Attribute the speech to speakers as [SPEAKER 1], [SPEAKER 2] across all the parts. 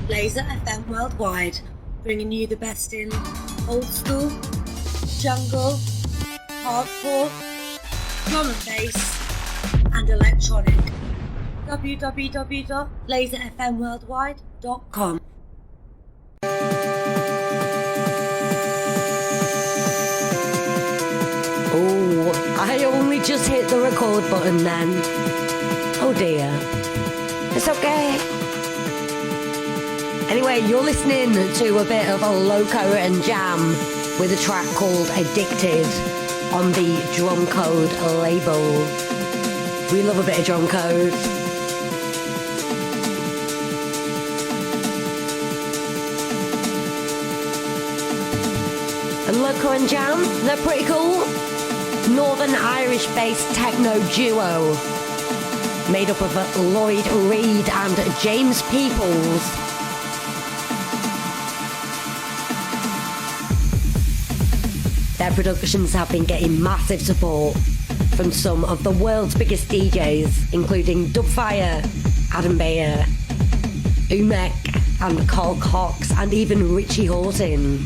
[SPEAKER 1] Laser FM Worldwide, bringing you the best in old school, jungle, hardcore, drum and bass, and electronic. www.laserfmworldwide.com.
[SPEAKER 2] Oh, I only just hit the record button then. Oh dear. It's okay. Anyway, you're listening to a bit of a Loco and Jam with a track called Addicted on the Drum Code label. We love a bit of drum code. And Loco and Jam, they're pretty cool. Northern Irish-based techno duo made up of Lloyd Reed and James Peoples. Their productions have been getting massive support from some of the world's biggest DJs, including Dubfire, Adam Beyer, Umek and Carl Cox, and even Richie Hawtin.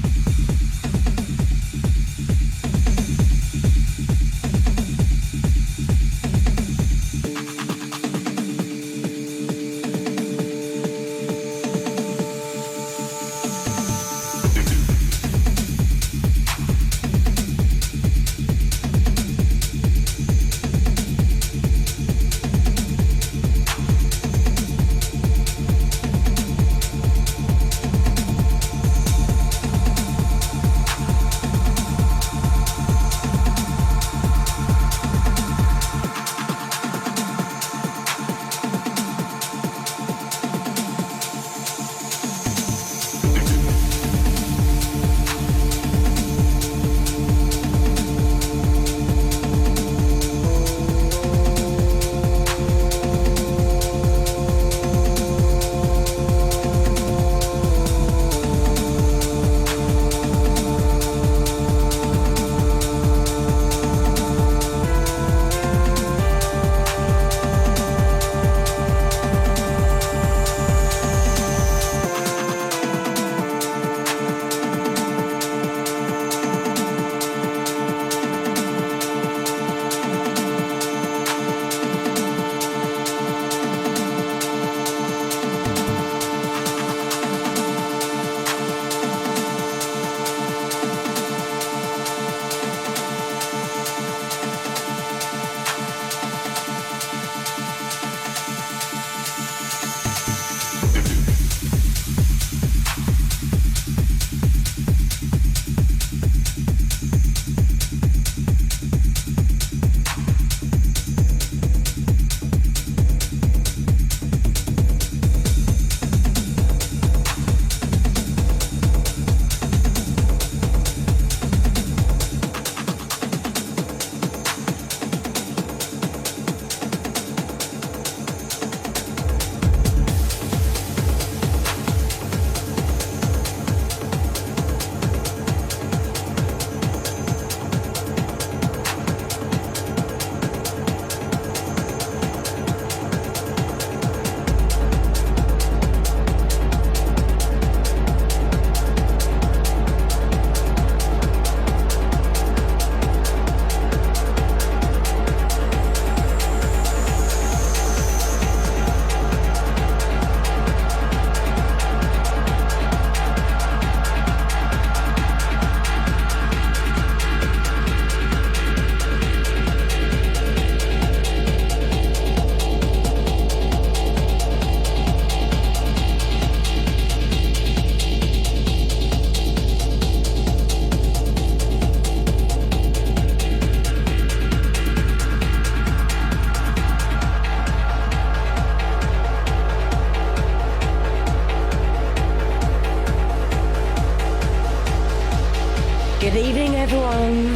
[SPEAKER 2] Good evening, everyone.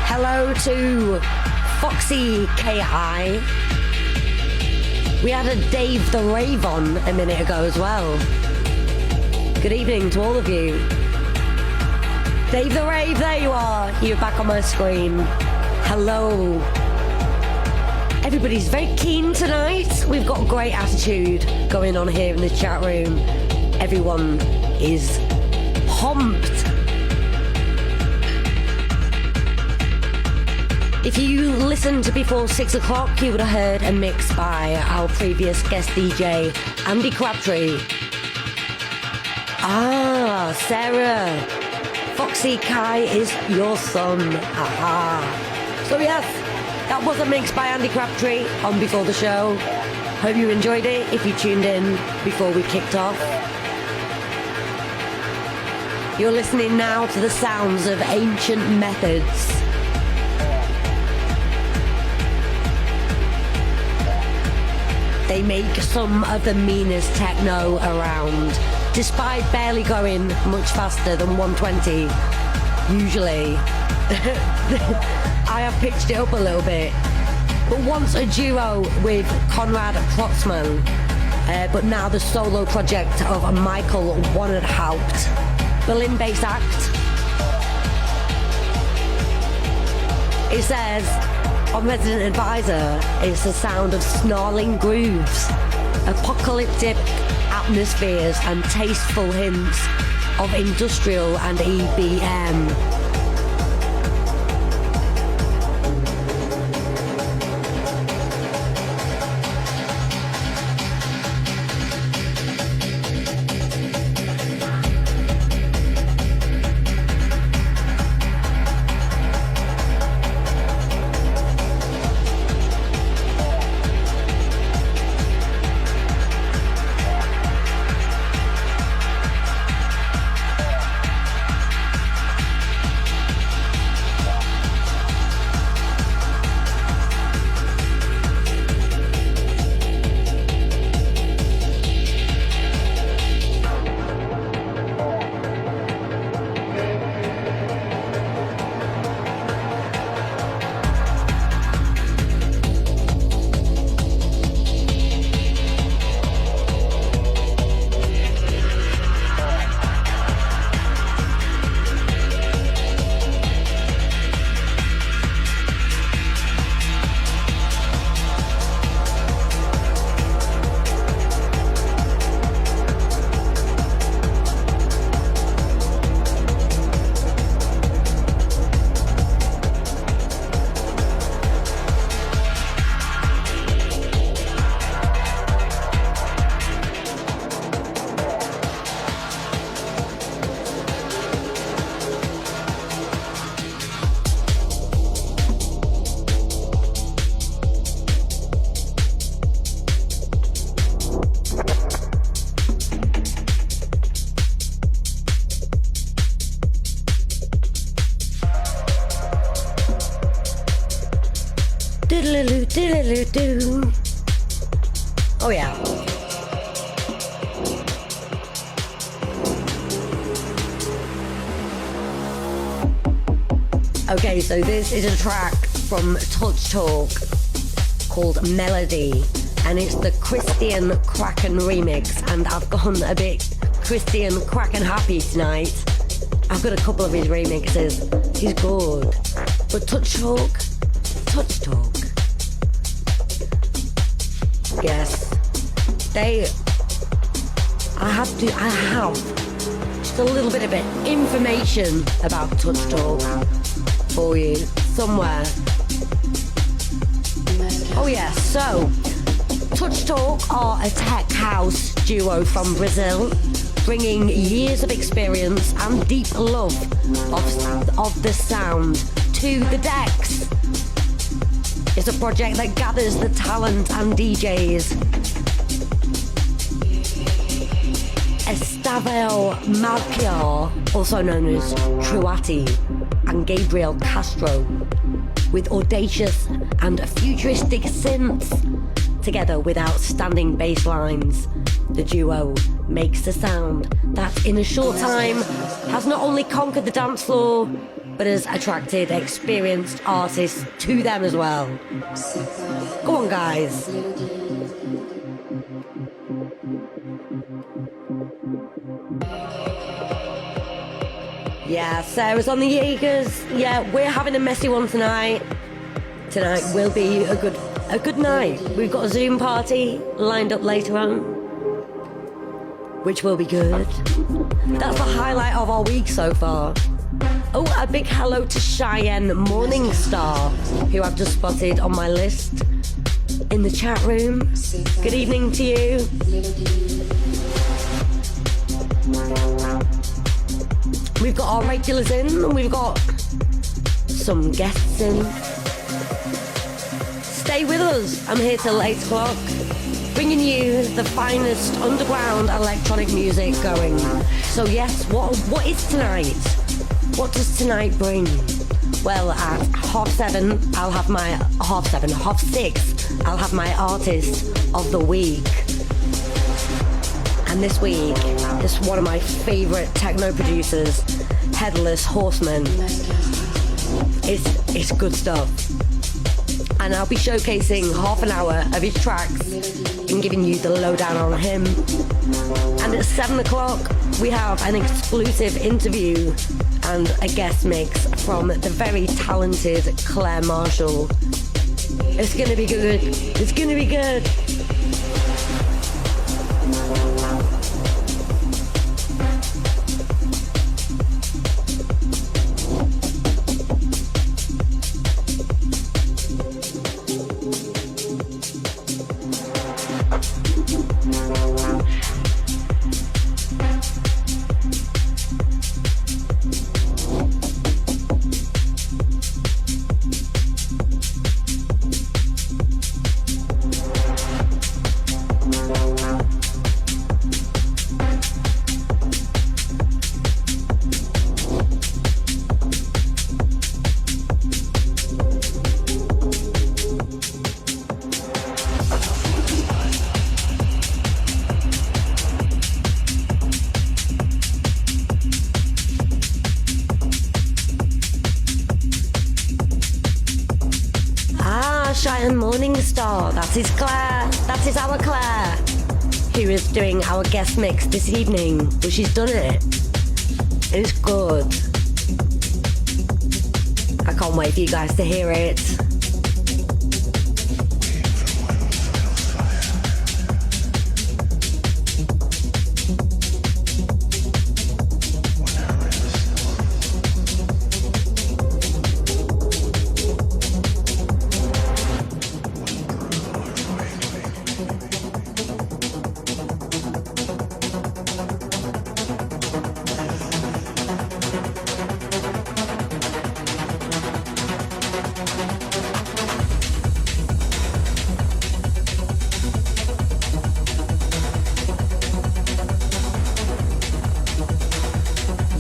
[SPEAKER 2] Hello to Foxy KI. We had a Dave the Rave on a minute ago as well. Good evening to all of you. Dave the Rave, there you are. You're back on my screen. Hello. Everybody's very keen tonight. We've got a great attitude going on here in the chat room. Everyone is pumped. If you listened before 6 o'clock, you would have heard a mix by our previous guest DJ, Andy Crabtree. Ah, Sarah. Foxy Kai is your son. Aha. So yes, that was a mix by Andy Crabtree on Before the Show. Hope you enjoyed it if you tuned in before we kicked off. You're listening now to the sounds of Ancient Methods. They make some of the meanest techno around, despite barely going much faster than 120. Usually. I have pitched it up a little bit. But once a duo with Konrad Protzman, but now the solo project of Michael Wannerhaupt, Berlin-based act. It says, on Resident Advisor, it's the sound of snarling grooves, apocalyptic atmospheres and tasteful hints of industrial and EBM. Oh yeah. Okay, so this is a track from Touch Talk called Melody, and it's the Christian Kraken remix, and I've gone a bit Christian Kraken happy tonight. I've got a couple of his remixes. He's good. But Touch Talk. Yes. I have just a little bit of information about Touch Talk for you somewhere. Oh yeah, so Touch Talk are a tech house duo from Brazil, bringing years of experience and deep love of the sound to the decks. It's a project that gathers the talent and DJs Estevão Malpior, also known as Truati, and Gabriel Castro, with audacious and futuristic synths, together with outstanding bass lines. The duo makes a sound that in a short time has not only conquered the dance floor, but has attracted experienced artists to them as well. Go on, guys. Yeah, Sarah's on the Jaegers. Yeah, we're having a messy one tonight. Tonight will be a good a good night. We've got a Zoom party lined up later on, which will be good. That's the highlight of our week so far. Oh, a big hello to Cheyenne Morningstar, who I've just spotted on my list in the chat room. Good evening to you. We've got our regulars in, and we've got some guests in. Stay with us. I'm here till 8 o'clock, bringing you the finest underground electronic music going. So yes, what is tonight? What does tonight bring? Well, at 7:30, I'll have my 6:30, I'll have my artist of the week. And this week is one of my favourite techno producers, Headless Horseman. It's good stuff. And I'll be showcasing half an hour of his tracks and giving you the lowdown on him. And at 7 o'clock, we have an exclusive interview and a guest mix from the very talented Claire Marshall. It's gonna be good. It's gonna be good. Morningstar, that is Claire, that is our Claire, who is doing our guest mix this evening, but she's done it. It's good. I can't wait for you guys to hear it.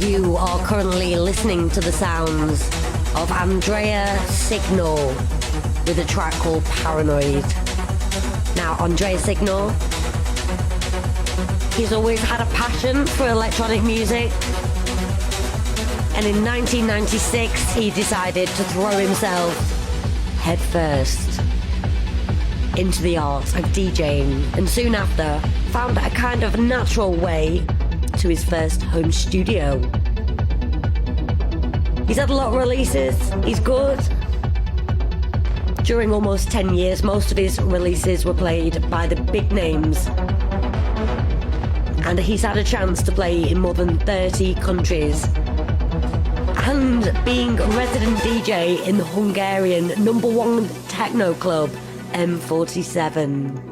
[SPEAKER 2] You are currently listening to the sounds of Andrea Signal with a track called Paranoid. Now, Andrea Signal, he's always had a passion for electronic music, and in 1996 he decided to throw himself headfirst into the art of DJing, and soon after found a kind of natural way to his first home studio. He's had a lot of releases, he's good. During almost 10 years, most of his releases were played by the big names, and he's had a chance to play in more than 30 countries, and being resident DJ in the Hungarian #1 techno club M47.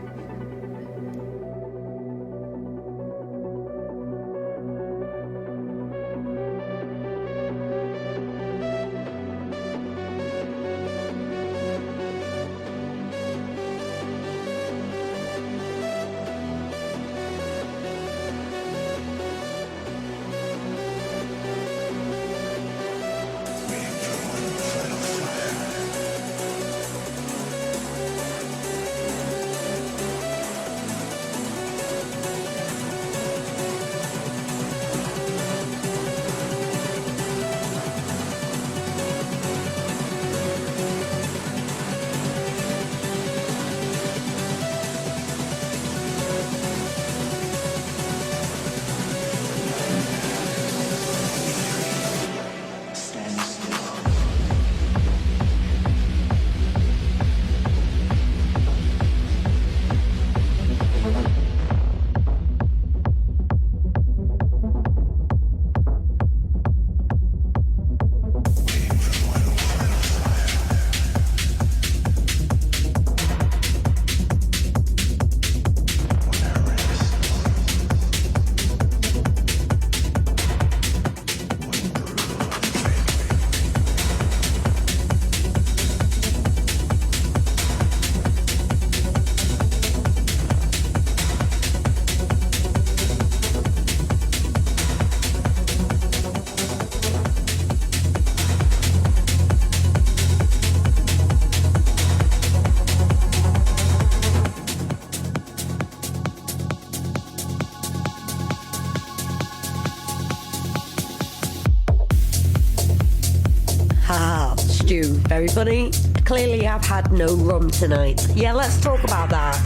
[SPEAKER 2] very funny. Clearly I've had no rum tonight. Yeah, let's talk about that.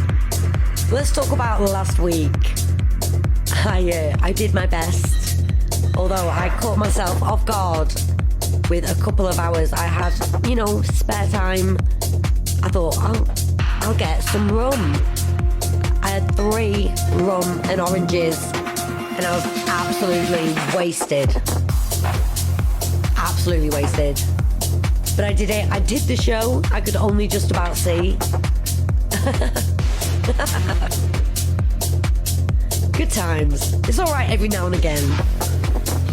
[SPEAKER 2] Let's talk about last week. I did my best, although I caught myself off guard with a couple of hours. I had, spare time. I thought, I'll get some rum. I had 3 rum and oranges, and I was absolutely wasted. Absolutely wasted. But I did it. I did the show. I could only just about see. Good times. It's alright every now and again.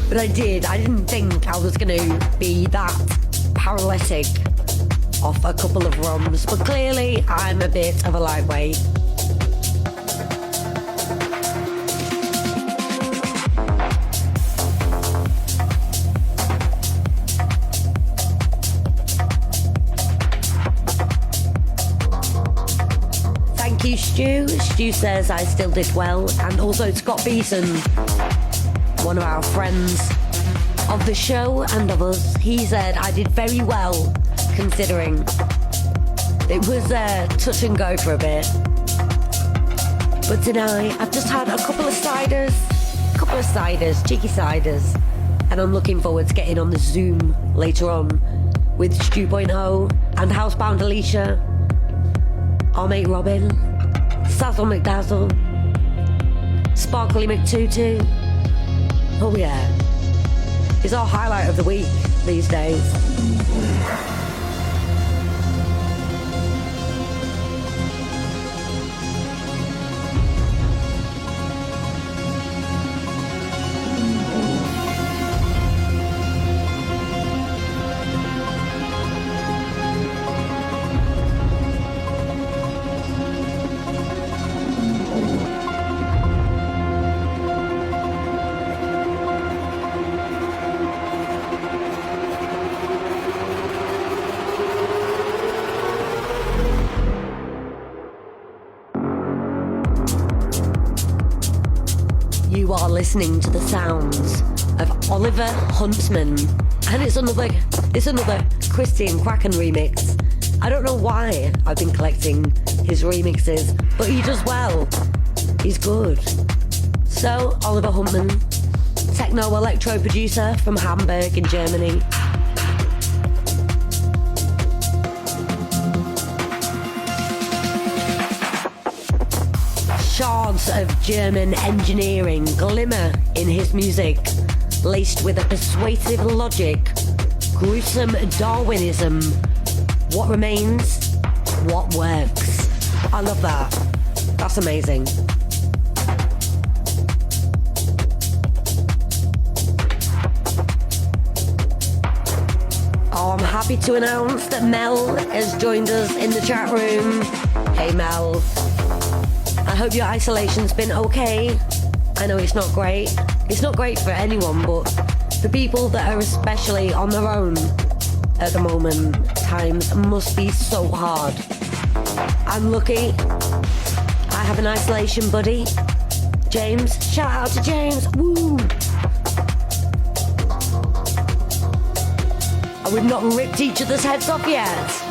[SPEAKER 2] But I didn't think I was going to be that paralytic off a couple of rums. But clearly I'm a bit of a lightweight. Stu says I still did well, and also Scott Beeson, one of our friends of the show and of us, he said I did very well considering. It was touch and go for a bit. But tonight I've just had a couple of ciders, cheeky ciders, and I'm looking forward to getting on the Zoom later on with Stu.0 and Housebound Alicia, our mate Robin, Sazzle McDazzle, Sparkly McTutu. Oh yeah, it's our highlight of the week these days. You are listening to the sounds of Oliver Huntsman, and it's another Christian Kraken remix. I don't know why I've been collecting his remixes, but he does well. He's good. So, Oliver Huntsman, techno-electro producer from Hamburg in Germany. Shards of German engineering glimmer in his music, laced with a persuasive logic, gruesome Darwinism. What remains? What works? I love that. That's amazing. Oh, I'm happy to announce that Mel has joined us in the chat room. Hey Mel. I hope your isolation's been okay. I know it's not great. It's not great for anyone, but for people that are especially on their own at the moment, times must be so hard. I'm lucky. I have an isolation buddy. James. Shout out to James. Woo! And we've not ripped each other's heads off yet.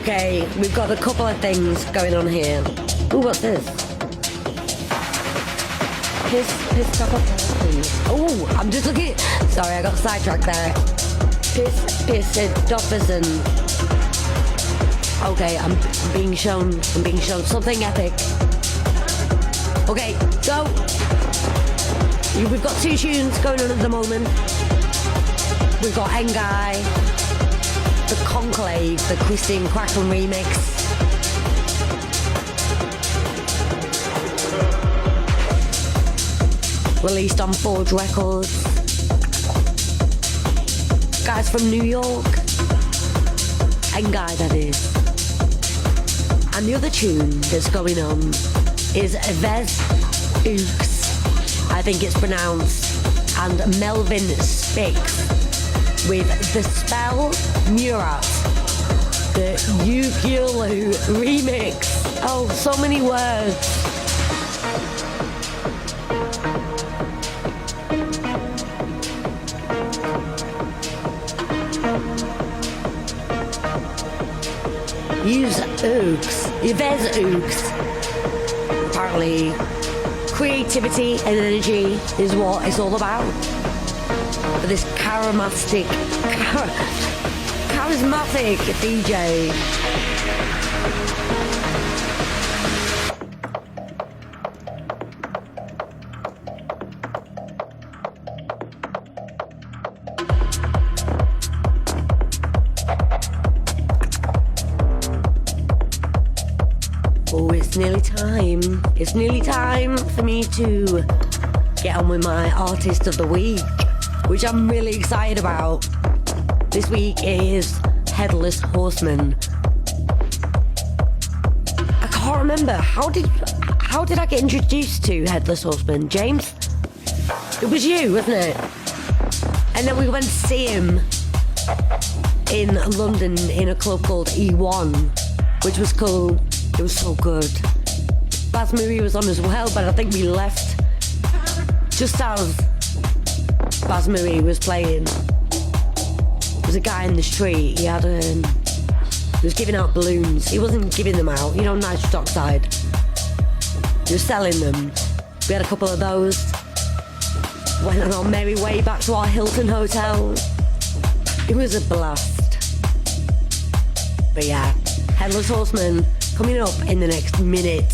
[SPEAKER 2] Okay, we've got a couple of things going on here. Ooh, what's this? Oh, I'm just looking. Sorry, I got sidetracked there. Bᴇᴜᴜ. Okay, I'm being shown something epic. Okay, so we've got two tunes going on at the moment. We've got ɪ̈n:gai, the Conclave, the ᴑᴜsᴜ remix. Released on Forge Records. Guys from New York. ɪ̈n:gai, that is. And the other tune that's going on is ᴏᴜsᴜ, I think it's pronounced, and Melvin Spix with the Spell Murat, the Ukulele remix. Oh, so many words. ᴏᴜsᴜ. Apparently, creativity and energy is what it's all about. For this charismatic DJ. Oh, it's nearly time for me to get on with my Artist of the Week, which I'm really excited about. This week is Headless Horseman. I can't remember, how did I get introduced to Headless Horseman? James? It was you, wasn't it? And then we went to see him in London in a club called E1, which was cool. It was so good. Bᴇsᴜ was on as well, but I think we left just as Bᴇsᴜ was playing. There was a guy in the street. He was giving out balloons. He wasn't giving them out, nitrous oxide. He was selling them. We had a couple of those. Went on our merry way back to our Hilton hotel. It was a blast. But yeah, Headless Horseman coming up in the next minute.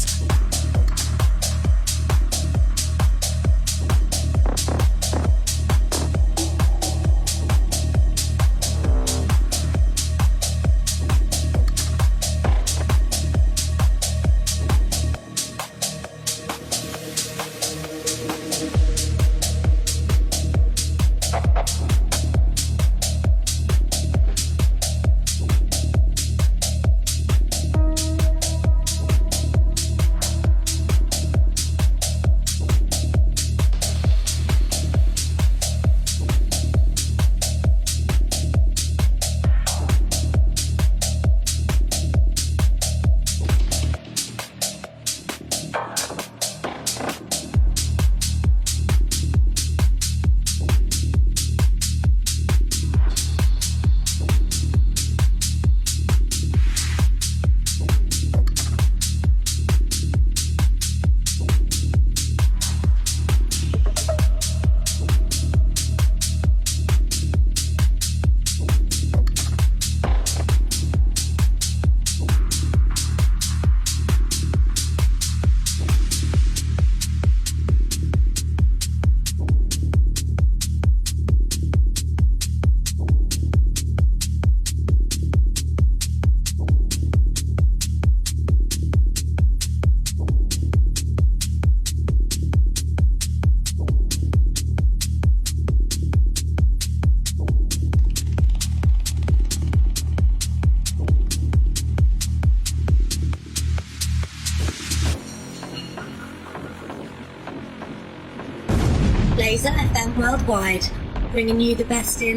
[SPEAKER 1] L쏘ᴢᴇ FM Worldwide, bringing you the best in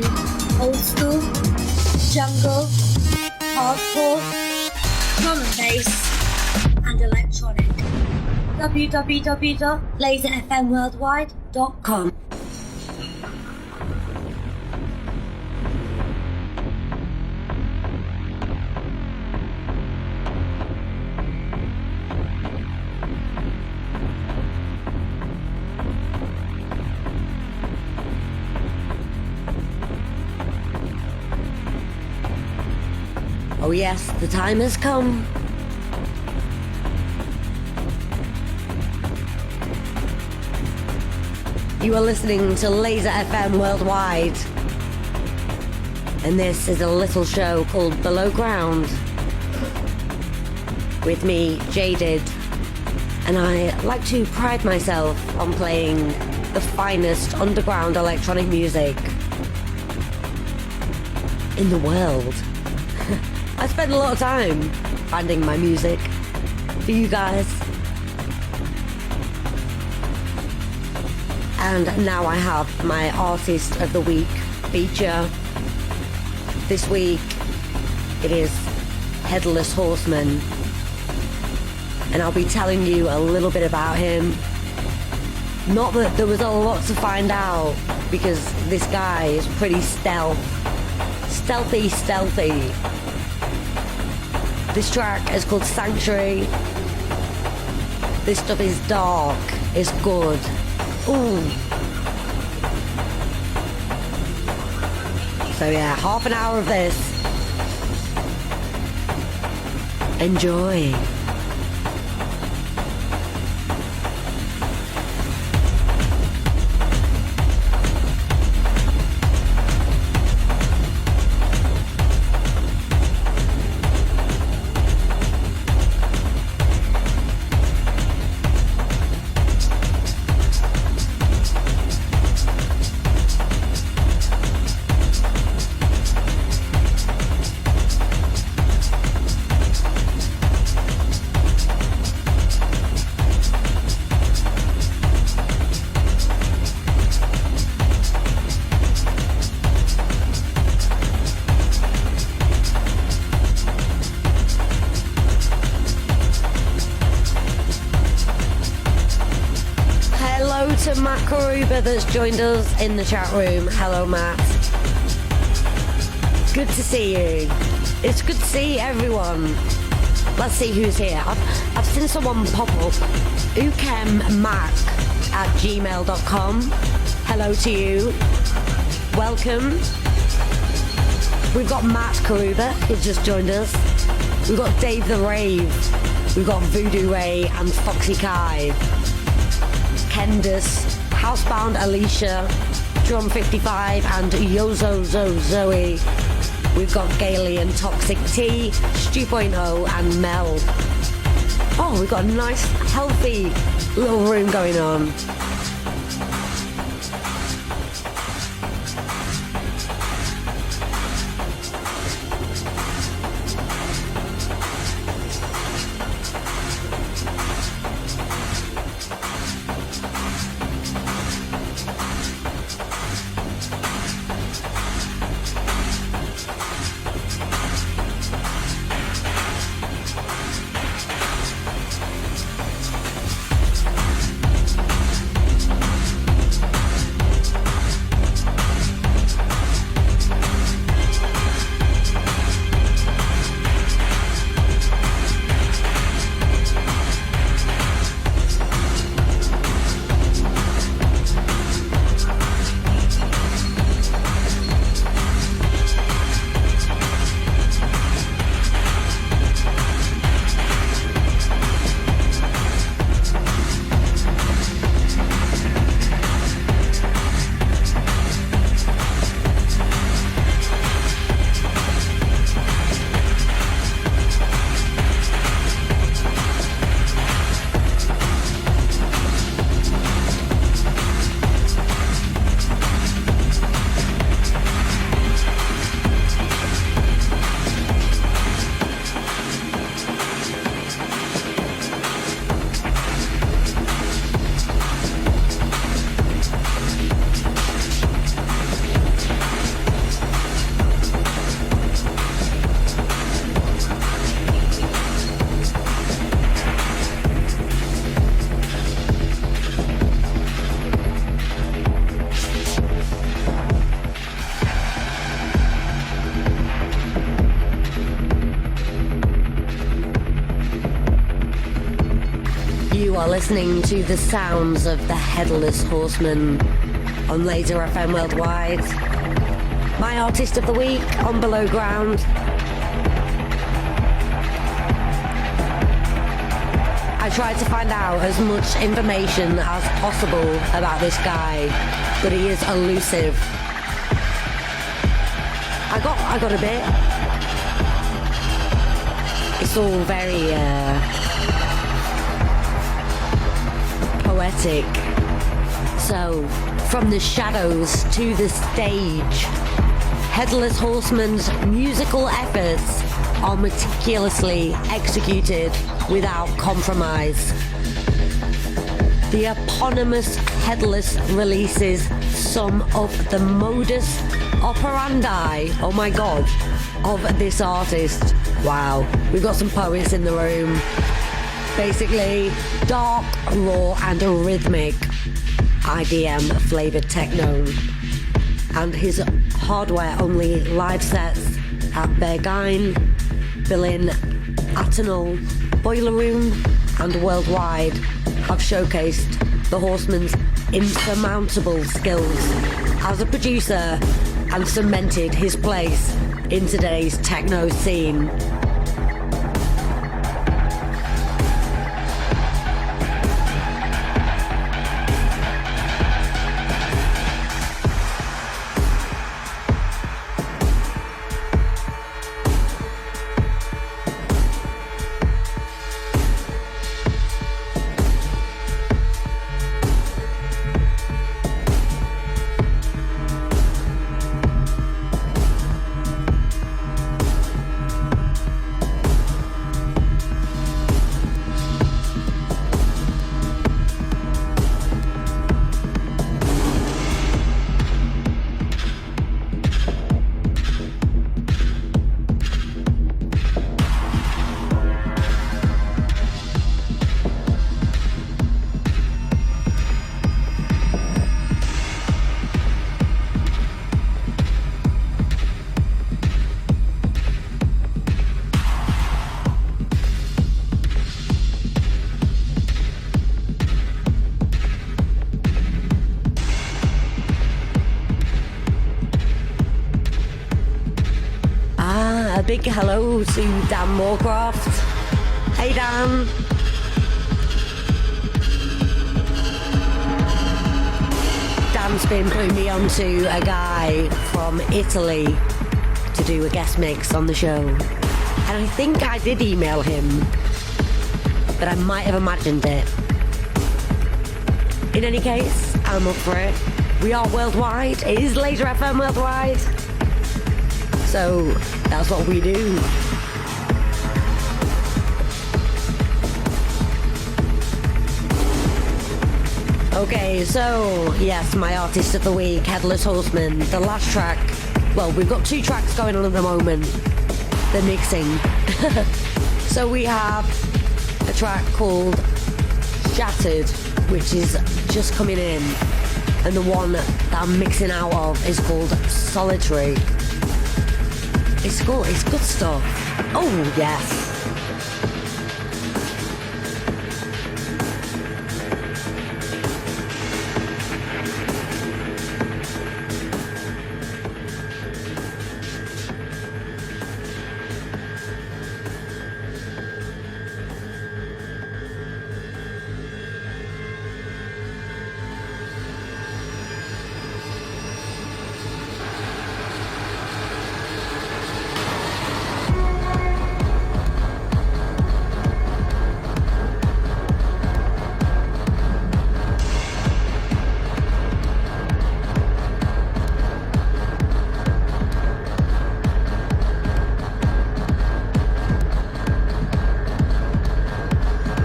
[SPEAKER 1] old school, jungle, hardcore, drum and bass, and electronic. www.l쏘ᴢfmworldwide.com.
[SPEAKER 2] Oh yes, the time has come. You are listening to Laser FM Worldwide. And this is a little show called Below Ground. With me, Jaded. And I like to pride myself on playing the finest underground electronic music in the world. I spend a lot of time finding my music for you guys. And now I have my Artist of the Week feature. This week it is Headless Horseman. And I'll be telling you a little bit about him. Not that there was a lot to find out, because this guy is pretty stealthy. This track is called Sanctuary. This stuff is dark, it's good. Ooh. So yeah, half an hour of this. Enjoy. That's joined us in the chat room. Hello, Matt. Good to see you. It's good to see everyone. Let's see who's here. I've seen someone pop up. ukemmac@gmail.com. Hello to you. Welcome. We've got Matt Karuba, who's just joined us. We've got Dave the Rave. We've got Voodoo Ray and Foxy Kai. Kendis. Housebound Alicia, Drum 55 and Yozo Zoe. We've got Gailey and Toxic T, Stu.0 and Mel. Oh, we've got a nice, healthy little room going on. You are listening to the sounds of the Headless Horseman on Laser FM Worldwide. My Artist of the Week on Below Ground. I tried to find out as much information as possible about this guy, but he is elusive. I got a bit. It's all very poetic. So, from the shadows to the stage, Headless Horseman's musical efforts are meticulously executed without compromise. The eponymous Headless releases some of the modus operandi, oh my god, of this artist. Wow, we've got some poets in the room. Basically, dark, raw and rhythmic IDM flavoured techno. And his hardware-only live sets at Berghain, Berlin, Atonal, Boiler Room and worldwide have showcased the Horseman's insurmountable skills as a producer and cemented his place in today's techno scene. Big hello to Dan Moorcroft. Hey Dan. Dan's been putting me onto a guy from Italy to do a guest mix on the show. And I think I did email him, but I might have imagined it. In any case, I'm up for it. We are worldwide. It is Laser FM worldwide. So that's what we do. Okay, so yes, my artist of the week, Headless Horseman. The last track, well, we've got 2 tracks going on at the moment. The mixing. So we have a track called Shattered, which is just coming in. And the one that I'm mixing out of is called Solitary. It's good stuff. Oh, yes.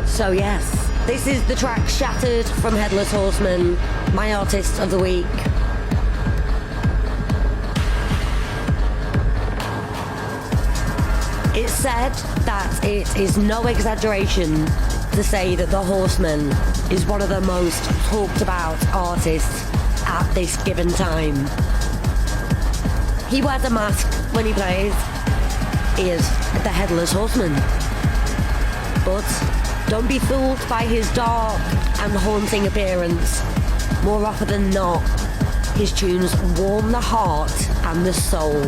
[SPEAKER 2] So yes, this is the track Shattered from Headless Horseman, my artist of the week. It's said that it is no exaggeration to say that the Horseman is one of the most talked about artists at this given time. He wears a mask when he plays. He is the Headless Horseman. But don't be fooled by his dark and haunting appearance. More often than not, his tunes warm the heart and the soul.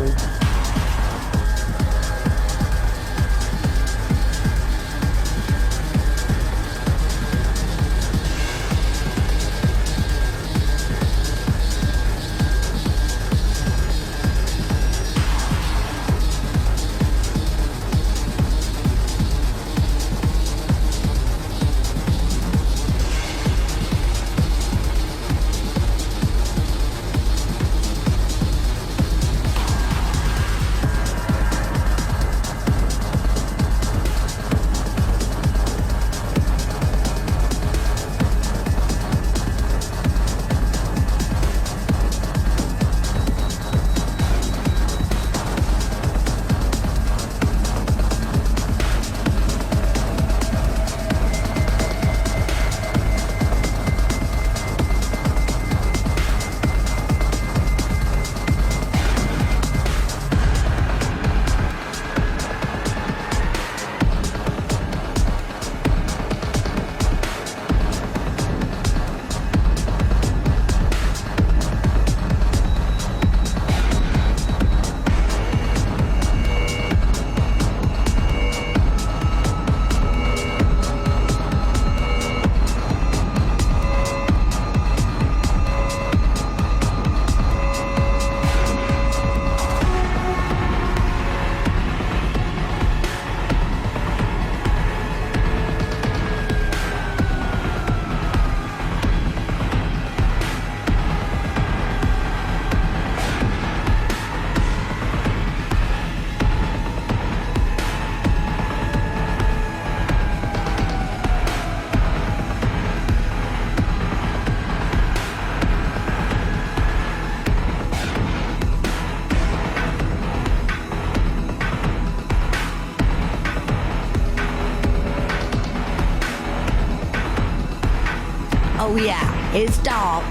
[SPEAKER 2] Oh yeah, it's dark.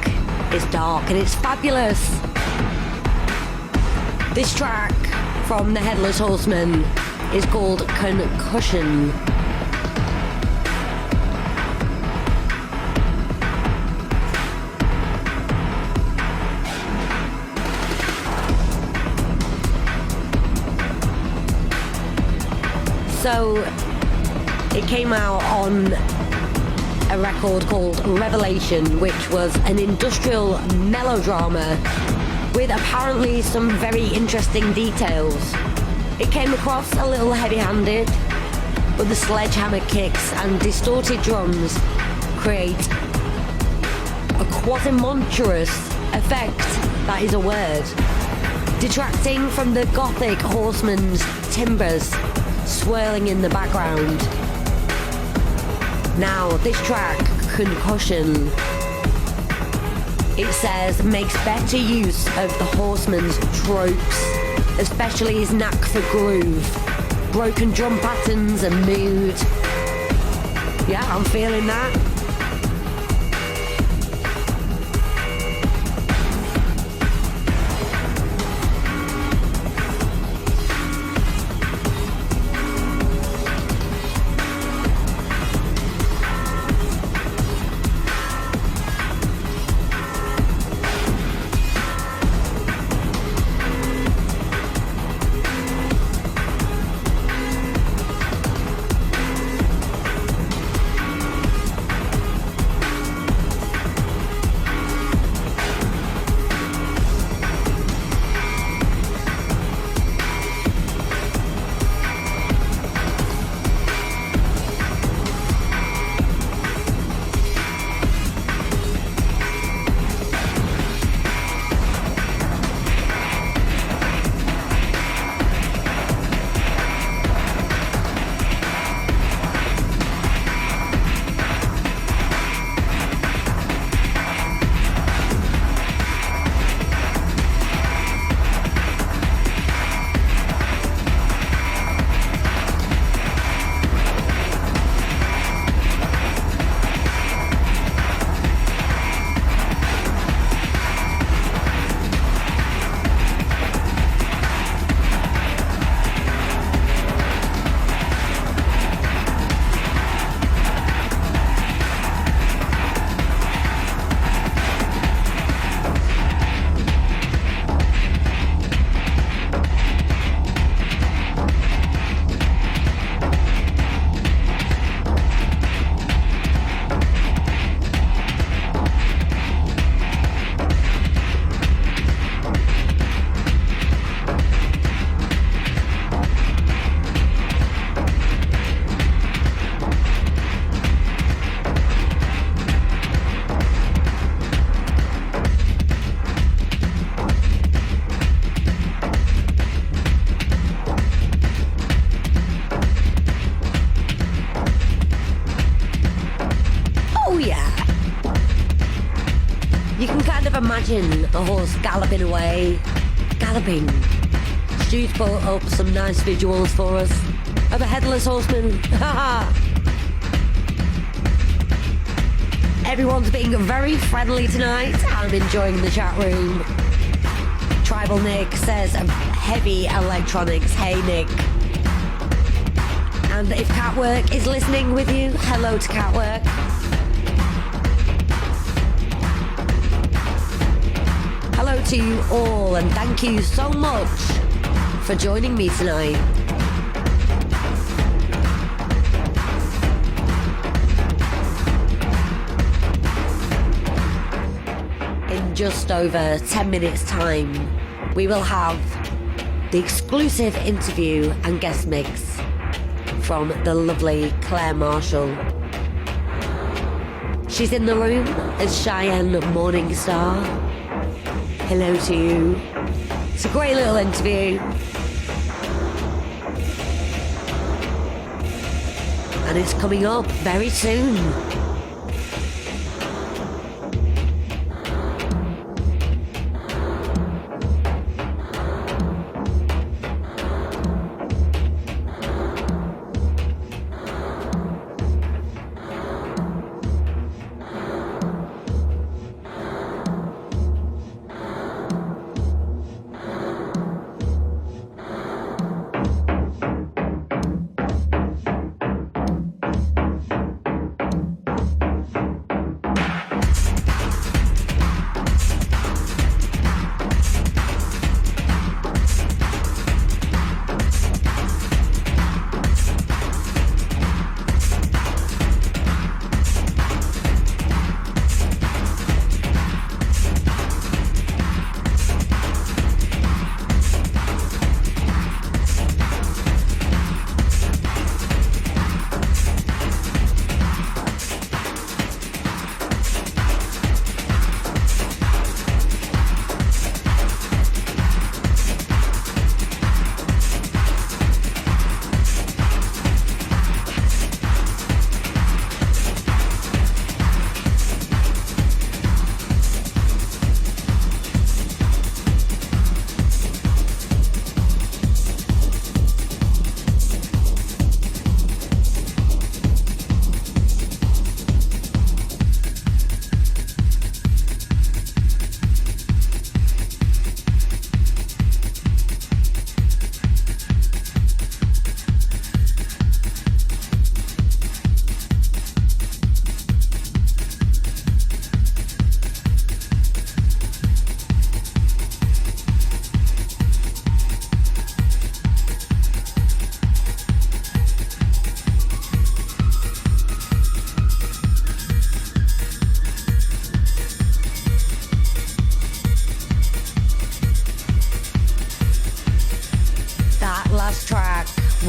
[SPEAKER 2] It's dark and it's fabulous. This track from the Headless Horseman is called Concussion. So it came out on a record called Revelation, which was an industrial melodrama with apparently some very interesting details. It came across a little heavy-handed, but the sledgehammer kicks and distorted drums create a quasi-monstrous effect, that is a word, detracting from the gothic horseman's timbres swirling in the background. Now, this track, Concussion, it says, makes better use of the horseman's tropes, especially his knack for groove, broken drum patterns and mood. Yeah, I'm feeling that. Imagine a horse galloping away, galloping. Stu's put up some nice visuals for us of a headless horseman. Everyone's being very friendly tonight. I'm enjoying the chat room. Tribal Nick says heavy electronics. Hey Nick. And if Catwork is listening with you, hello to Catwork. Hello to you all, and thank you so much for joining me tonight. In just over 10 minutes' time, we will have the exclusive interview and guest mix from the lovely Claire Marshall. She's in the room as Cheyenne Morningstar. Hello to you. It's a great little interview. And it's coming up very soon.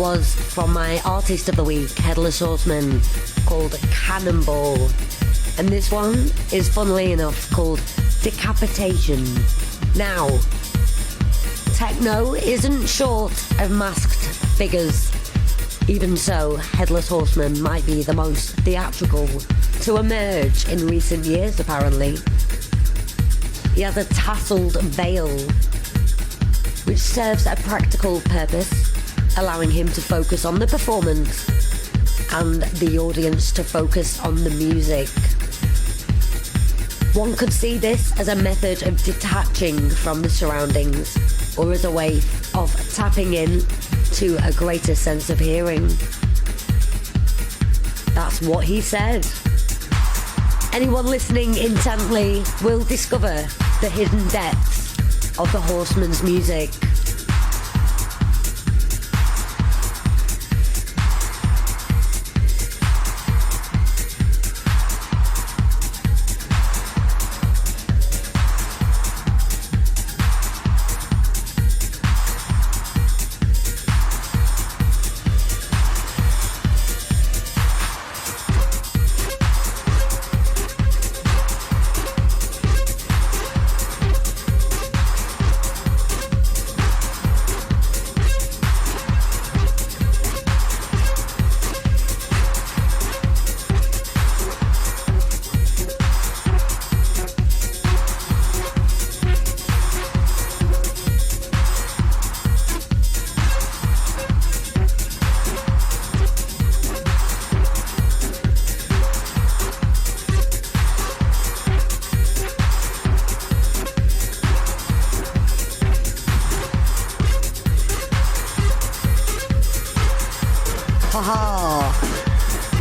[SPEAKER 2] was from my artist of the week, Headless Horseman, called Cannonball. And this one is, funnily enough, called Decapitation. Now, techno isn't short of masked figures. Even so, Headless Horseman might be the most theatrical to emerge in recent years, apparently. He has a tasselled veil, which serves a practical purpose, allowing him to focus on the performance and the audience to focus on the music. One could see this as a method of detaching from the surroundings, or as a way of tapping in to a greater sense of hearing. That's what he said. Anyone listening intently will discover the hidden depths of the Horseman's music.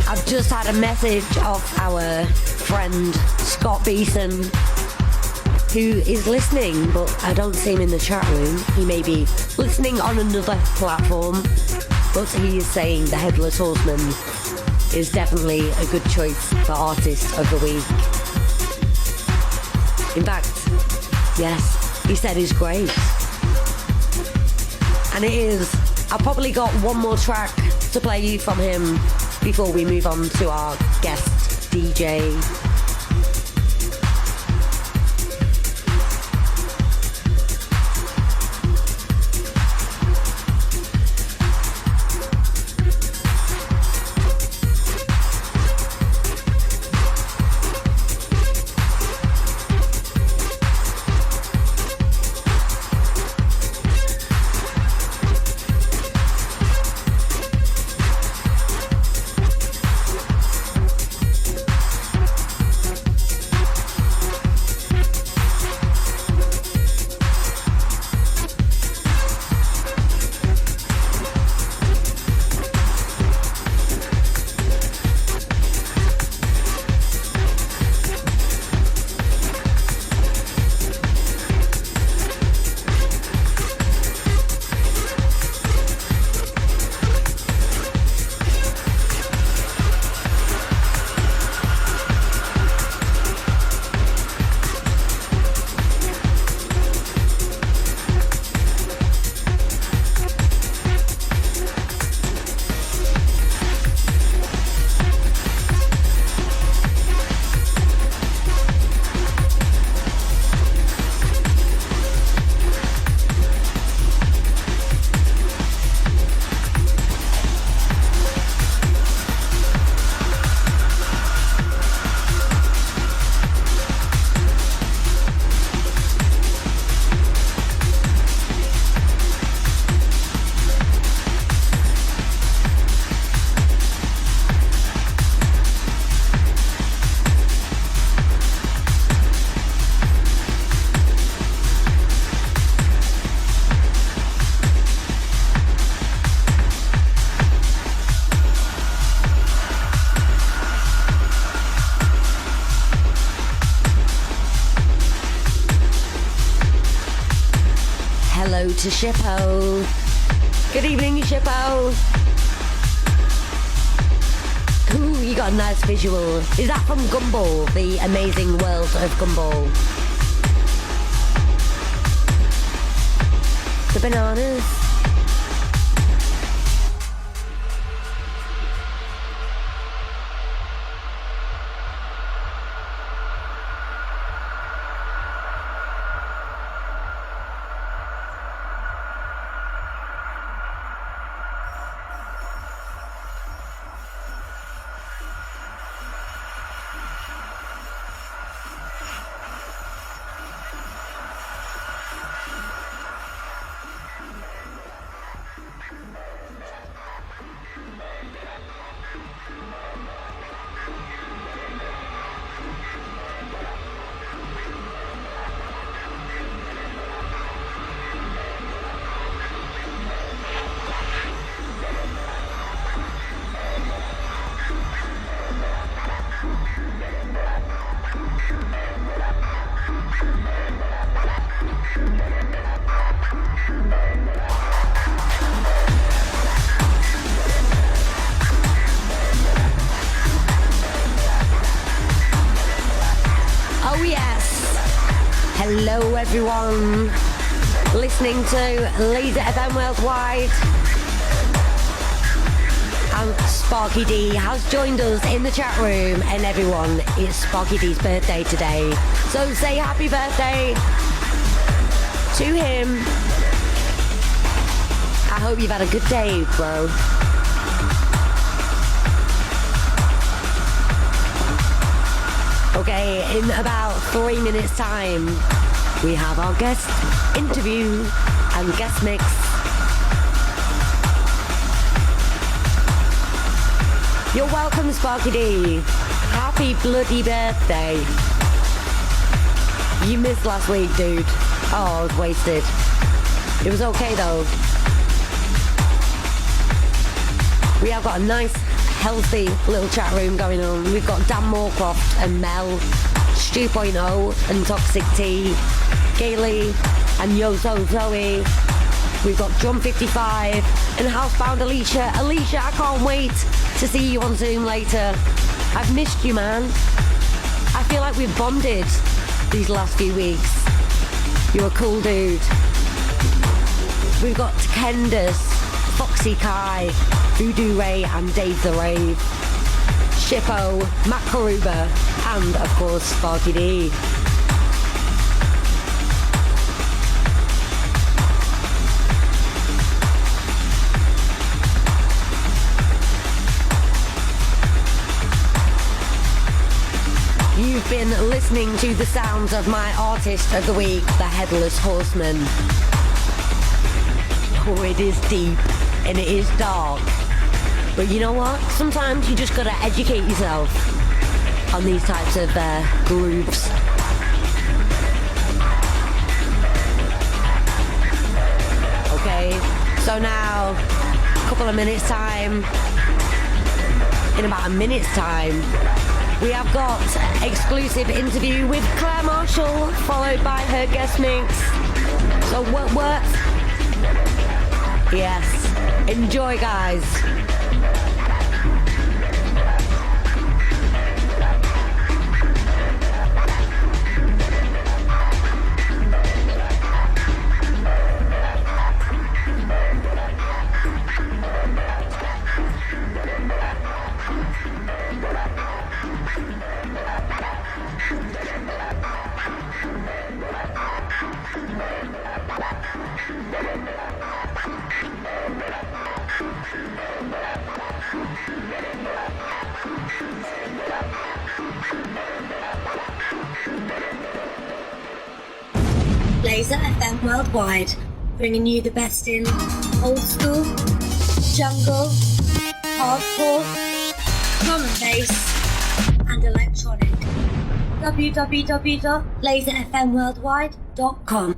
[SPEAKER 2] I've just had a message off our friend Scott Bᴇᴜᴛ, who is listening, but I don't see him in the chat room. He may be listening on another platform, but he is saying the Headless Horseman is definitely a good choice for Artist of the Week. In fact, yes, he said he's great. And it is. I've probably got one more track to play you from him before we move on to our guest DJ. To Shippo. Good evening, Shippo. Ooh, you got a nice visual. Is that from Gumball, the amazing world of Gumball? The bananas. Oh yes. Hello everyone. Listening to L쏘ᴢᴇʀ FM Worldwide. And Sparky D has joined us in the chat room. And everyone, it's Sparky D's birthday today. So say happy birthday to him. I hope you've had a good day, bro. Okay, in about 3 minutes time, we have our guest interview and guest mix. You're welcome, Sparky D. Happy bloody birthday. You missed last week, dude. Oh, I was wasted. It was okay though. We have got a nice, healthy little chat room going on. We've got Dan Moorcroft and Mel, Stu.0 and Toxic T, Gailey and Ёsozoe. We've got Drum 55 and Housebound Alicia. Alicia, I can't wait to see you on Zoom later. I've missed you, man. I feel like we've bonded these last few weeks. You're a cool dude. We've got Kendis, Foxy Kai, Voodoo Ray and Dave the Rave, Shippo, Matt Karuba, and of course Sparky D. You've been listening to the sounds of my artist of the week, the Headless Horseman. Oh, it is deep and it is dark. But you know what? Sometimes you just gotta educate yourself on these types of grooves. Okay, so now, a couple of minutes time, in about a minute's time, we have got exclusive interview with Claire Marshall, followed by her guest mix. So what? Yes, enjoy guys.
[SPEAKER 1] L쏘ᴢᴇ FM Worldwide, bringing you the best in old school, jungle, hardcore, drum and bass, and electronic. www.l쏘ᴢfmworldwide.com.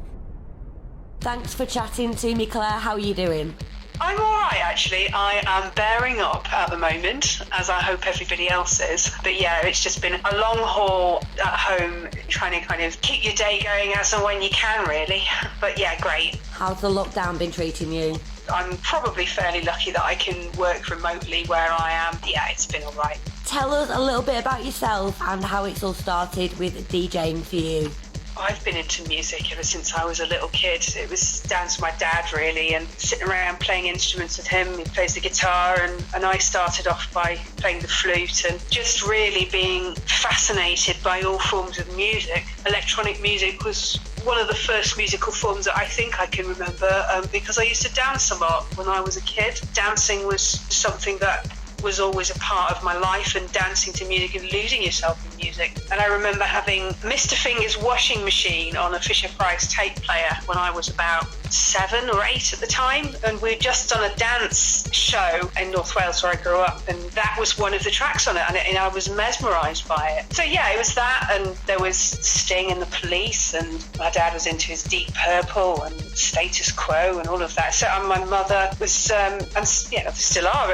[SPEAKER 2] Thanks for chatting to me, Claire. How are you doing?
[SPEAKER 3] I'm alright actually. I am bearing up at the moment, as I hope everybody else is. But yeah, it's just been a long haul at home, trying to kind of keep your day going as and when you can really. But yeah, great.
[SPEAKER 2] How's the lockdown been treating you?
[SPEAKER 3] I'm probably fairly lucky that I can work remotely where I am. Yeah, it's been alright.
[SPEAKER 2] Tell us a little bit about yourself and how it's all started with DJing for you.
[SPEAKER 3] I've been into music ever since I was a little kid. It was down to my dad really, and sitting around playing instruments with him. He plays the guitar and I started off by playing the flute and just really being fascinated by all forms of music. Electronic music was one of the first musical forms that I think I can remember because I used to dance a lot when I was a kid. Dancing was something that was always a part of my life, and dancing to music and losing yourself in music. And I remember having Mr. Finger's washing machine on a Fisher-Price tape player when I was about 7 or 8 at the time, and we'd just done a dance show in North Wales where I grew up, and that was one of the tracks on it, and I was mesmerised by it. So yeah, it was that, and there was Sting and the Police, and my dad was into his Deep Purple and Status Quo and all of that. So my mother was, and yeah, they still are,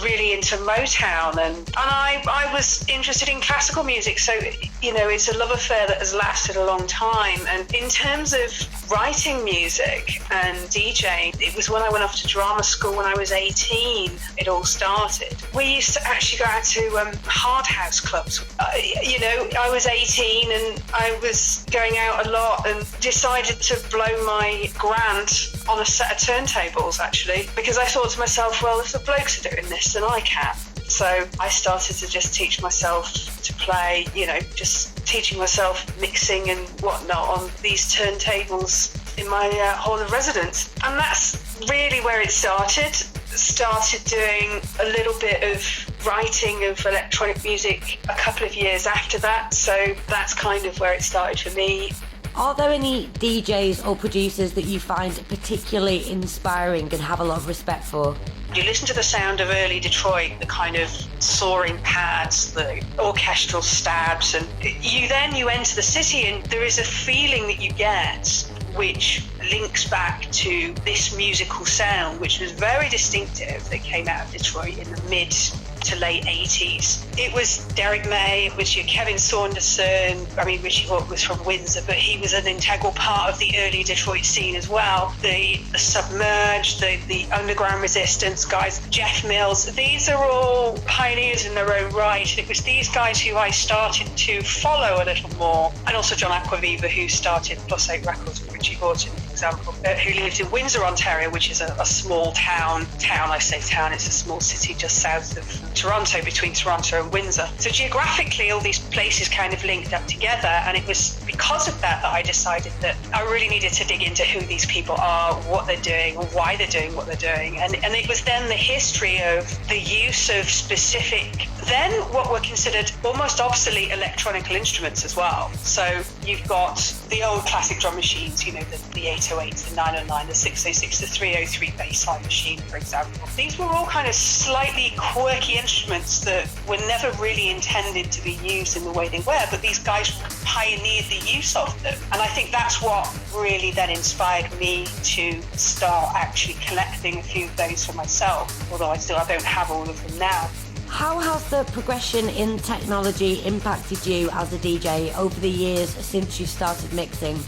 [SPEAKER 3] really into Motown, and I was interested in classical music, so it's a love affair that has lasted a long time. And in terms of writing music and DJing, it was when I went off to drama school when I was 18 it all started. We used to actually go out to hard house clubs. I was 18 and I was going out a lot, and decided to blow my grant on a set of turntables, actually, because I thought to myself, well, if the blokes are doing this, then I can. So I started to just teach myself to play, just teaching myself mixing and whatnot on these turntables in my hall of residence. And that's really where it started. Started doing a little bit of writing of electronic music a couple of years after that. So that's kind of where it started for me.
[SPEAKER 2] Are there any DJs or producers that you find particularly inspiring and have a lot of respect for?
[SPEAKER 3] You listen to the sound of early Detroit, the kind of soaring pads, the orchestral stabs, and you enter the city, and there is a feeling that you get which links back to this musical sound, which was very distinctive, that came out of Detroit in the mid to late 80s. It was Derek May, it was your Kevin Saunderson. Richie Hawke was from Windsor, but he was an integral part of the early Detroit scene as well. The Submerged, the Underground Resistance guys, Jeff Mills, these are all pioneers in their own right. And it was these guys who I started to follow a little more. And also John Aᴄɪᴅ, who started Plus 8 Records with Richie Hawke, for example, who lived in Windsor, Ontario, which is a small town. I say town, it's a small city just south of Toronto, between Toronto and Windsor. So geographically, all these places kind of linked up together, and it was because of that I decided that I really needed to dig into who these people are, what they're doing, or why they're doing what they're doing. And it was then the history of the use of specific, then what were considered almost obsolete electronic instruments as well. So you've got the old classic drum machines, the 808s, the 909, the 606, the 303 bassline machine, for example. These were all kind of slightly quirky instruments that were never really intended to be used in the way they were, but these guys pioneered the use of them. And I think that's what really then inspired me to start actually collecting a few of those for myself, although I don't have all of them now.
[SPEAKER 2] How has the progression in technology impacted you as a DJ over the years since you started mixing?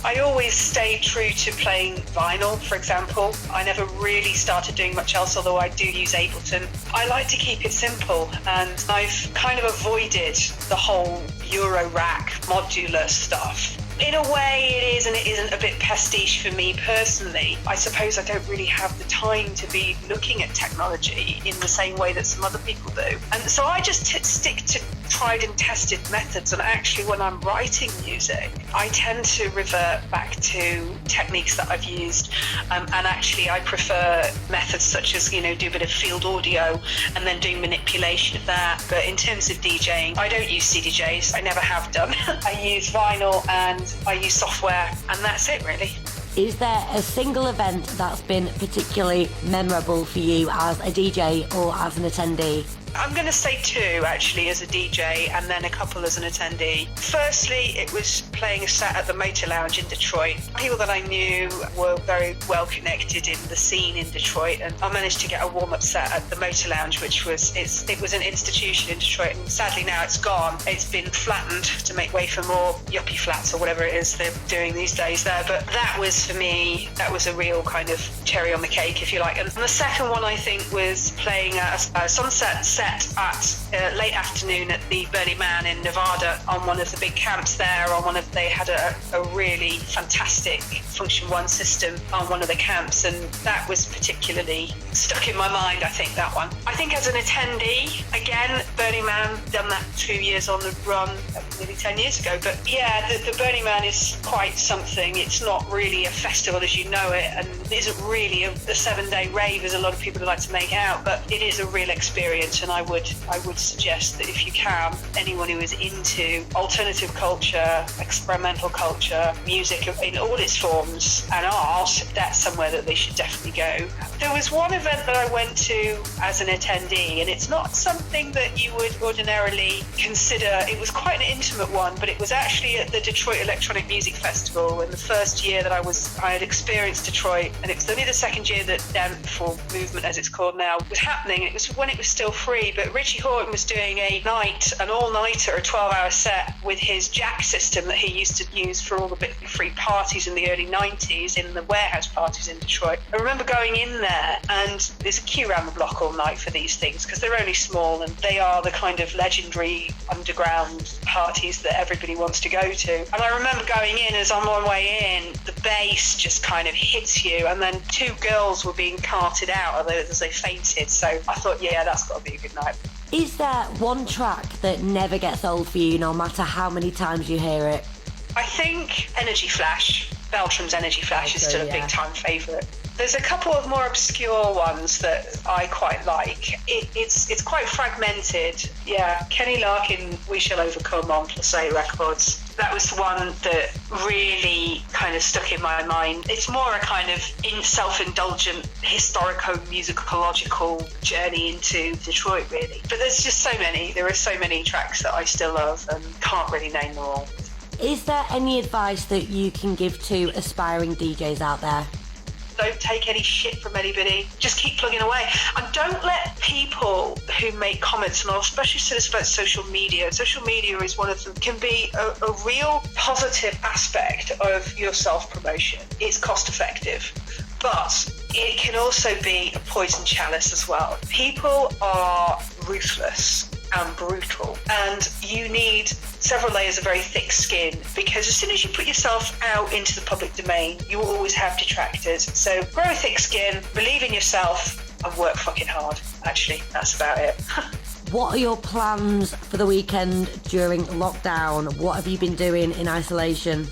[SPEAKER 3] I always stayed true to playing vinyl, for example. I never really started doing much else, although I do use Ableton. I like to keep it simple, and I've kind of avoided the whole Euro rack modular stuff. In a way it is and it isn't, a bit pastiche for me personally. I suppose I don't really have the time to be looking at technology in the same way that some other people do. And so I just stick to tried and tested methods, and actually when I'm writing music I tend to revert back to techniques that I've used, and actually I prefer methods such as do a bit of field audio and then doing manipulation of that. But in terms of DJing, I don't use CDJs, I never have done. I use vinyl and I use software, and that's it really.
[SPEAKER 2] Is there a single event that's been particularly memorable for you as a DJ or as an attendee?
[SPEAKER 3] I'm going to say two, actually, as a DJ, and then a couple as an attendee. Firstly, it was playing a set at the Motor Lounge in Detroit. People that I knew were very well connected in the scene in Detroit, and I managed to get a warm-up set at the Motor Lounge, which was it was an institution in Detroit, and sadly now it's gone. It's been flattened to make way for more yuppie flats or whatever it is they're doing these days there. But that was, for me, that was a real kind of cherry on the cake, if you like. And the second one, I think, was playing a sunset set at late afternoon at the Burning Man in Nevada on one of the big camps there. They had a really fantastic Function 1 system on one of the camps, and that was particularly stuck in my mind, I think, that one. I think as an attendee, again, Burning Man, done that 2 years on the run, nearly 10 years ago. But yeah, the Burning Man is quite something. It's not really a festival as you know it, and it isn't really a 7-day rave as a lot of people like to make out, but it is a real experience, and and I would suggest that if you can, anyone who is into alternative culture, experimental culture, music in all its forms, and art, that's somewhere that they should definitely go. There was one event that I went to as an attendee, and it's not something that you would ordinarily consider. It was quite an intimate one, but it was actually at the Detroit Electronic Music Festival. In the first year that I had experienced Detroit, and it was only the second year that Dance Movement, as it's called now, was happening. It was when it was still free, but Richie Hawtin was doing an all-nighter, a 12-hour set with his jack system that he used to use for all the bit free parties in the early 90s, in the warehouse parties in Detroit. I remember going in there, and there's a queue around the block all night for these things because they're only small, and they are the kind of legendary underground parties that everybody wants to go to. And I remember going in, as on my way in, the bass just kind of hits you, and then two girls were being carted out as they fainted. So I thought, yeah, that's got to be a good night.
[SPEAKER 2] Is there one track that never gets old for you, no matter how many times you hear it?
[SPEAKER 3] I think Energy Flash, Beltram's Energy Flash, is still a big time favourite. There's a couple of more obscure ones that I quite like. It's quite fragmented. Yeah, Kenny Larkin, We Shall Overcome on L쏘ᴢᴇ Records. That was the one that really kind of stuck in my mind. It's more a kind of self-indulgent, historico-musicological journey into Detroit, really. But there's just so many. There are so many tracks that I still love and can't really name them all.
[SPEAKER 2] Is there any advice that you can give to aspiring DJs out there?
[SPEAKER 3] Don't take any shit from anybody. Just keep plugging away. And don't let people who make comments, and I'll especially say this about social media. Social media is one of them, can be a real positive aspect of your self-promotion. It's cost effective. But it can also be a poison chalice as well. People are ruthless and brutal, and you need several layers of very thick skin, because as soon as you put yourself out into the public domain, you will always have detractors. So grow a thick skin, believe in yourself, and work fucking hard. Actually, that's about it.
[SPEAKER 2] What are your plans for the weekend during lockdown? What have you been doing in isolation?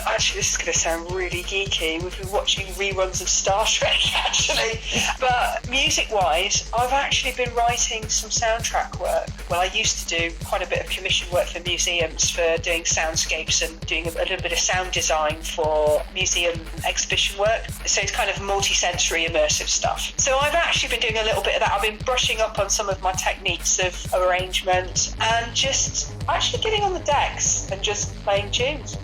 [SPEAKER 3] Actually, this is going to sound really geeky. We've been watching reruns of Star Trek, actually. But music-wise, I've actually been writing some soundtrack work. Well, I used to do quite a bit of commission work for museums, for doing soundscapes and doing a little bit of sound design for museum exhibition work. So it's kind of multi-sensory immersive stuff. So I've actually been doing a little bit of that. I've been brushing up on some of my techniques of arrangement and just actually getting on the decks and just playing tunes.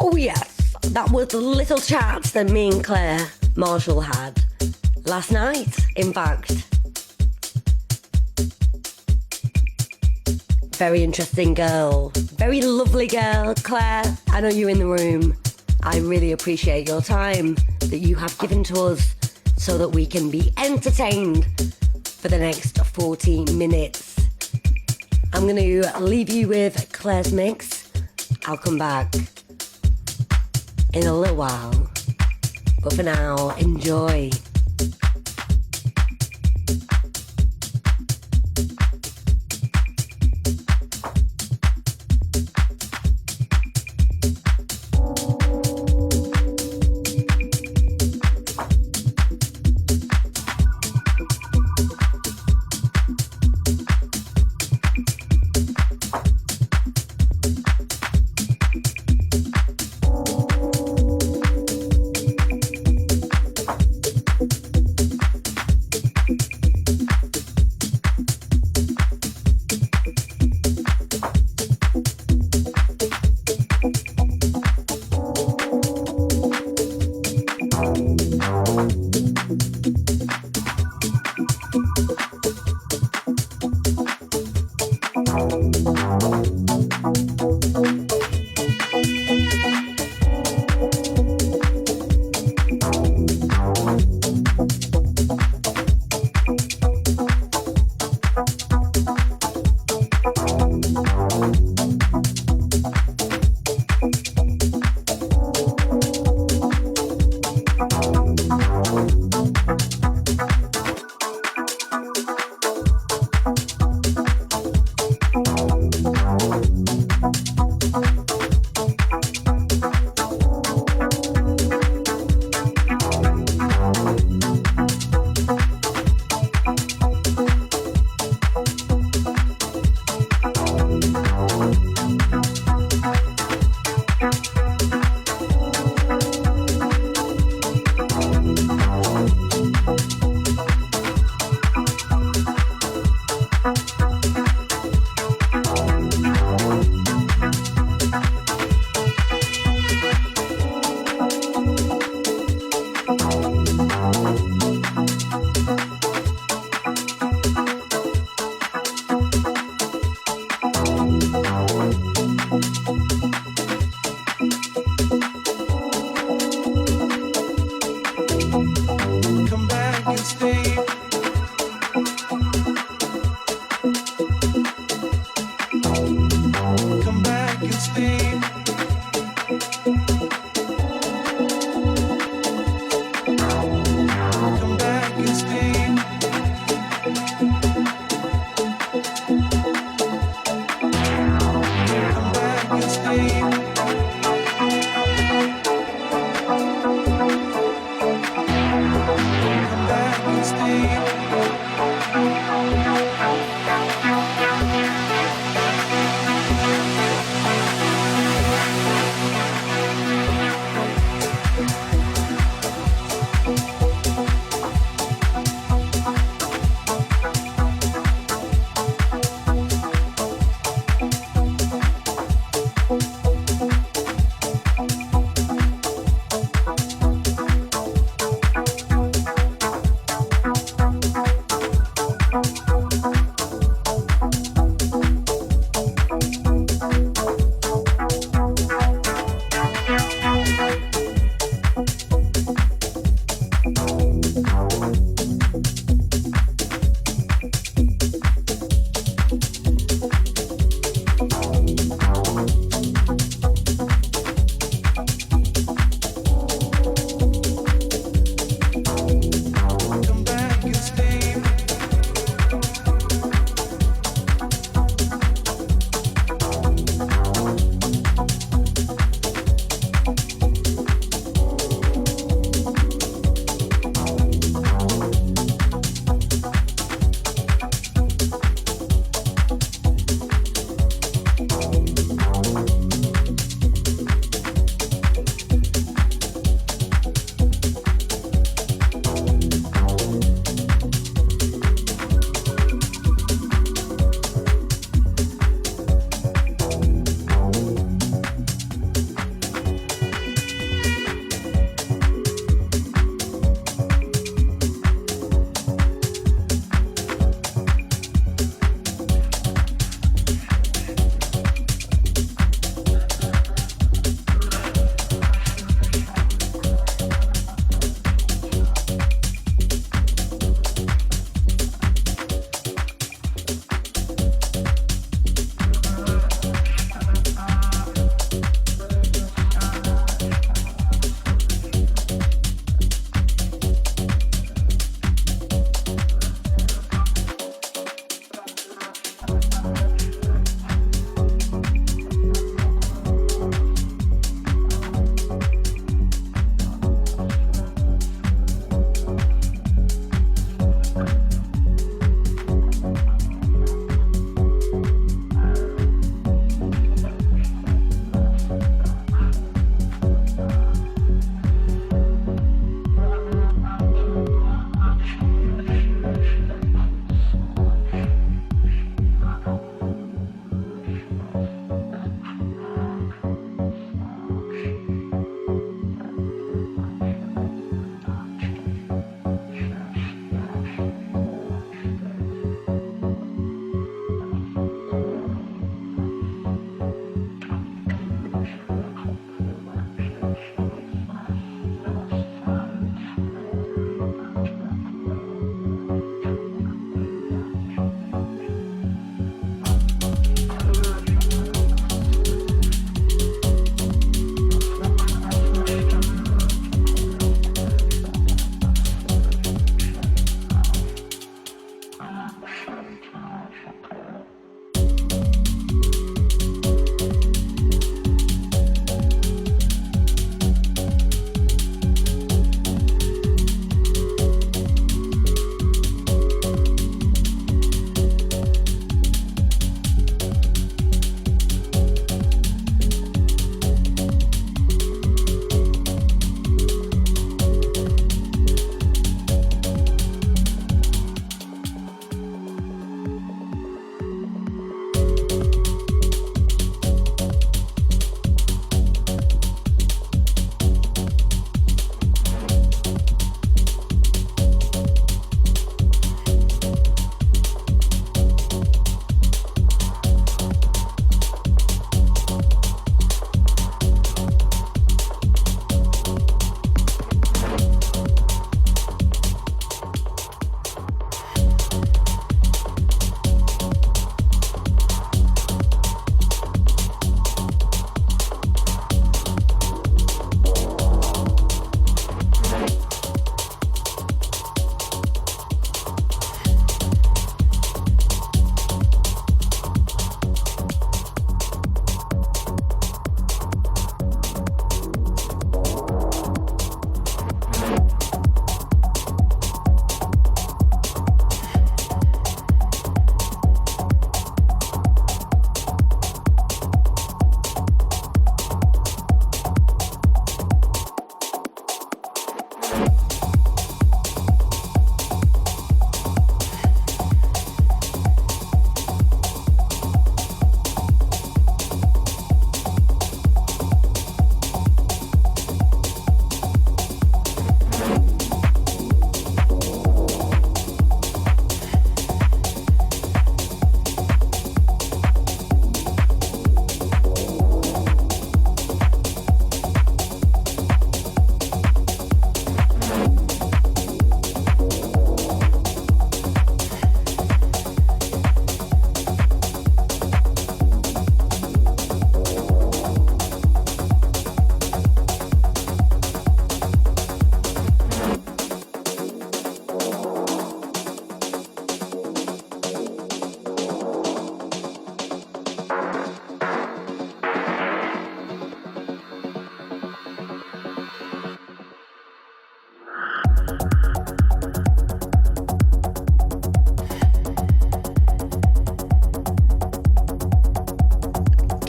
[SPEAKER 2] Oh yes, that was the little chat that me and Claire Marshall had last night, in fact. Very interesting girl, very lovely girl. Claire, I know you're in the room. I really appreciate your time that you have given to us so that we can be entertained for the next 14 minutes. I'm going to leave you with Claire's mix. I'll come back in a little while, but for now, enjoy.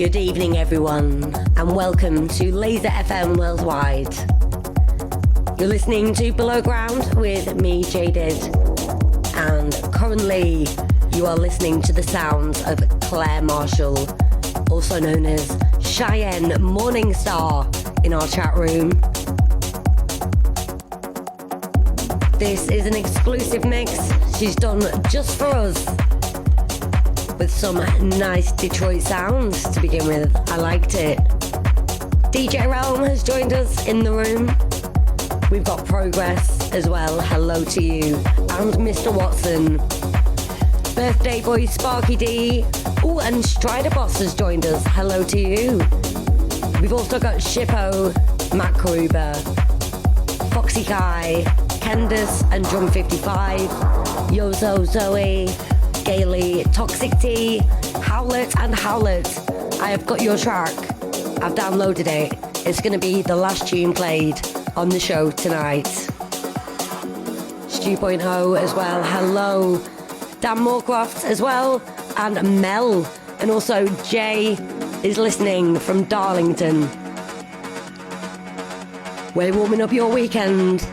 [SPEAKER 2] Good evening, everyone, and welcome to Laser FM Worldwide. You're listening to Below Ground with me, Jaded, and currently you are listening to the sounds of Claire Marshall, also known as Cheyenne Morningstar, in our chat room. This is an exclusive mix she's done just for us, with some nice Detroit sounds to begin with. I liked it. DJ Realm has joined us in the room. We've got Progress as well, hello to you, and Mr. Watson. Birthday boy Sparky D. Oh, and Strider Boss has joined us, hello to you. We've also got Shippo, Matt Karuba, Foxy Kai, Candace and Drum 55, Yozo Zoe, Gailey, Toxic T, Howlet and Howlet. I have got your track. I've downloaded it. It's going to be the last tune played on the show tonight. Stu.0 as well, hello. Dan Moorcroft as well, and Mel. And also Jay is listening from Darlington. We're warming up your weekend.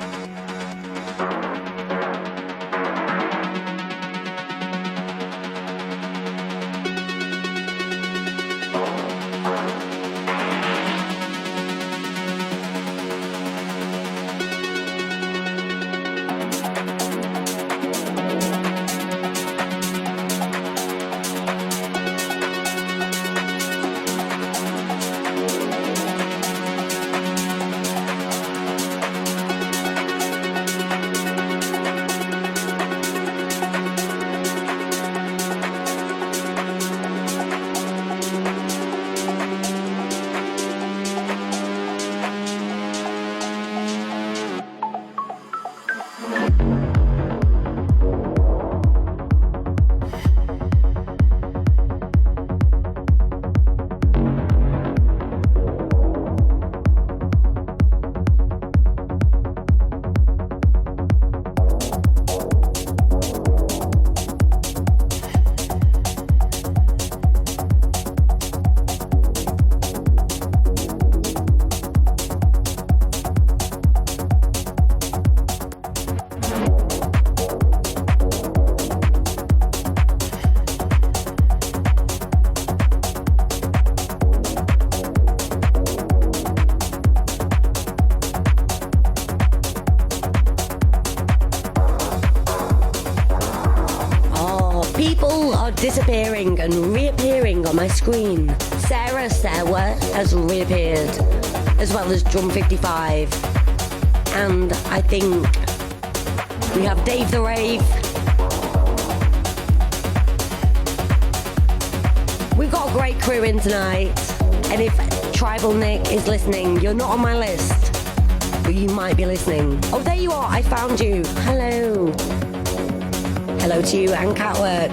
[SPEAKER 2] Disappearing and reappearing on my screen. Sarah has reappeared, as well as Drum 55. And I think we have Dave the Rave. We've got a great crew in tonight. And if Tribal Nick is listening, you're not on my list, but you might be listening. Oh, there you are, I found you. Hello. Hello to you and Catwork.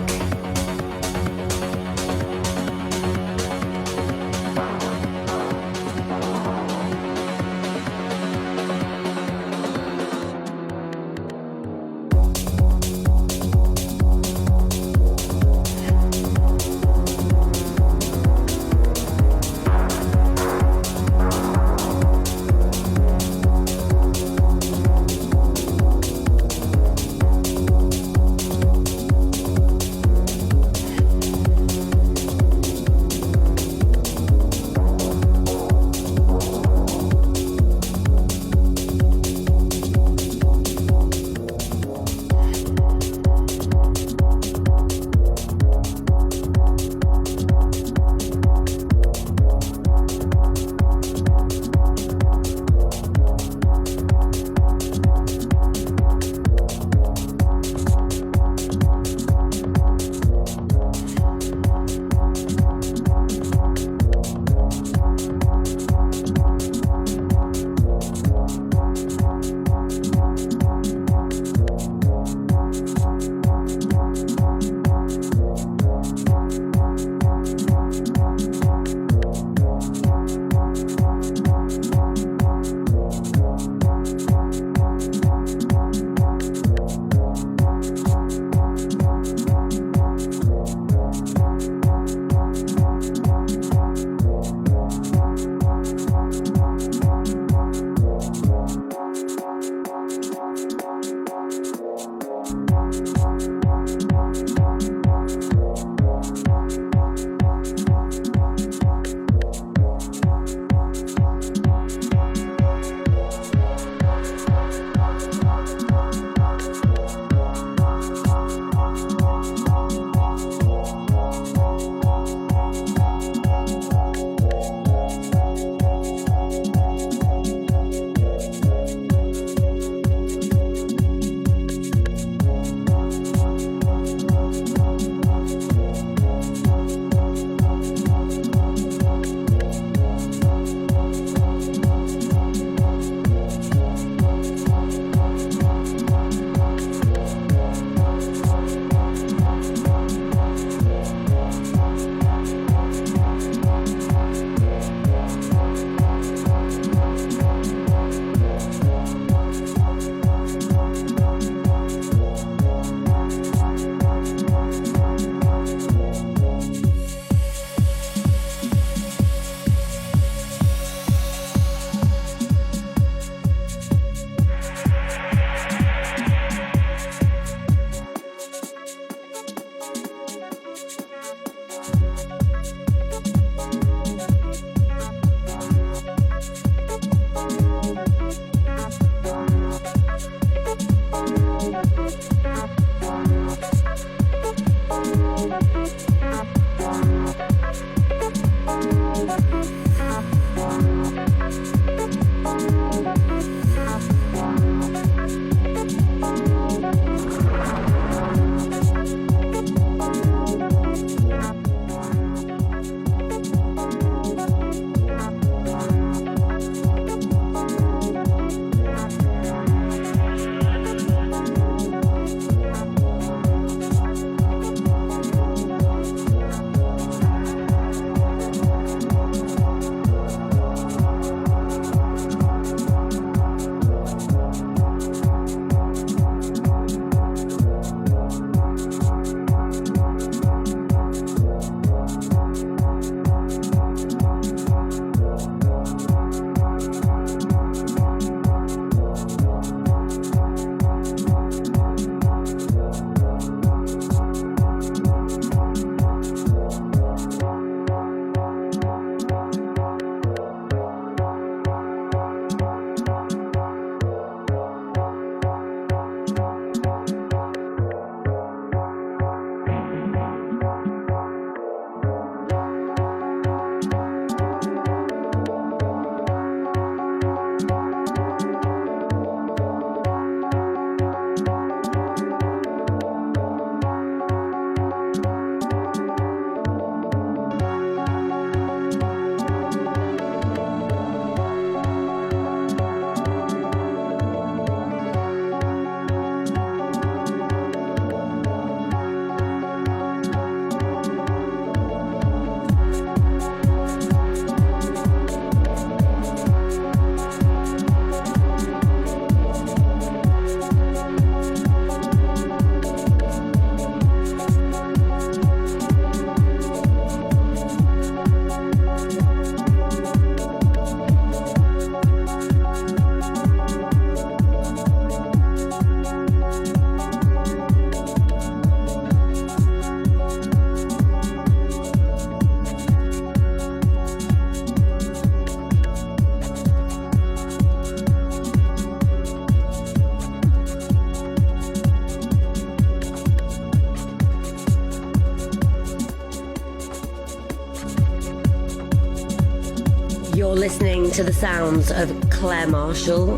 [SPEAKER 2] listening to the sounds of Claire Marshall,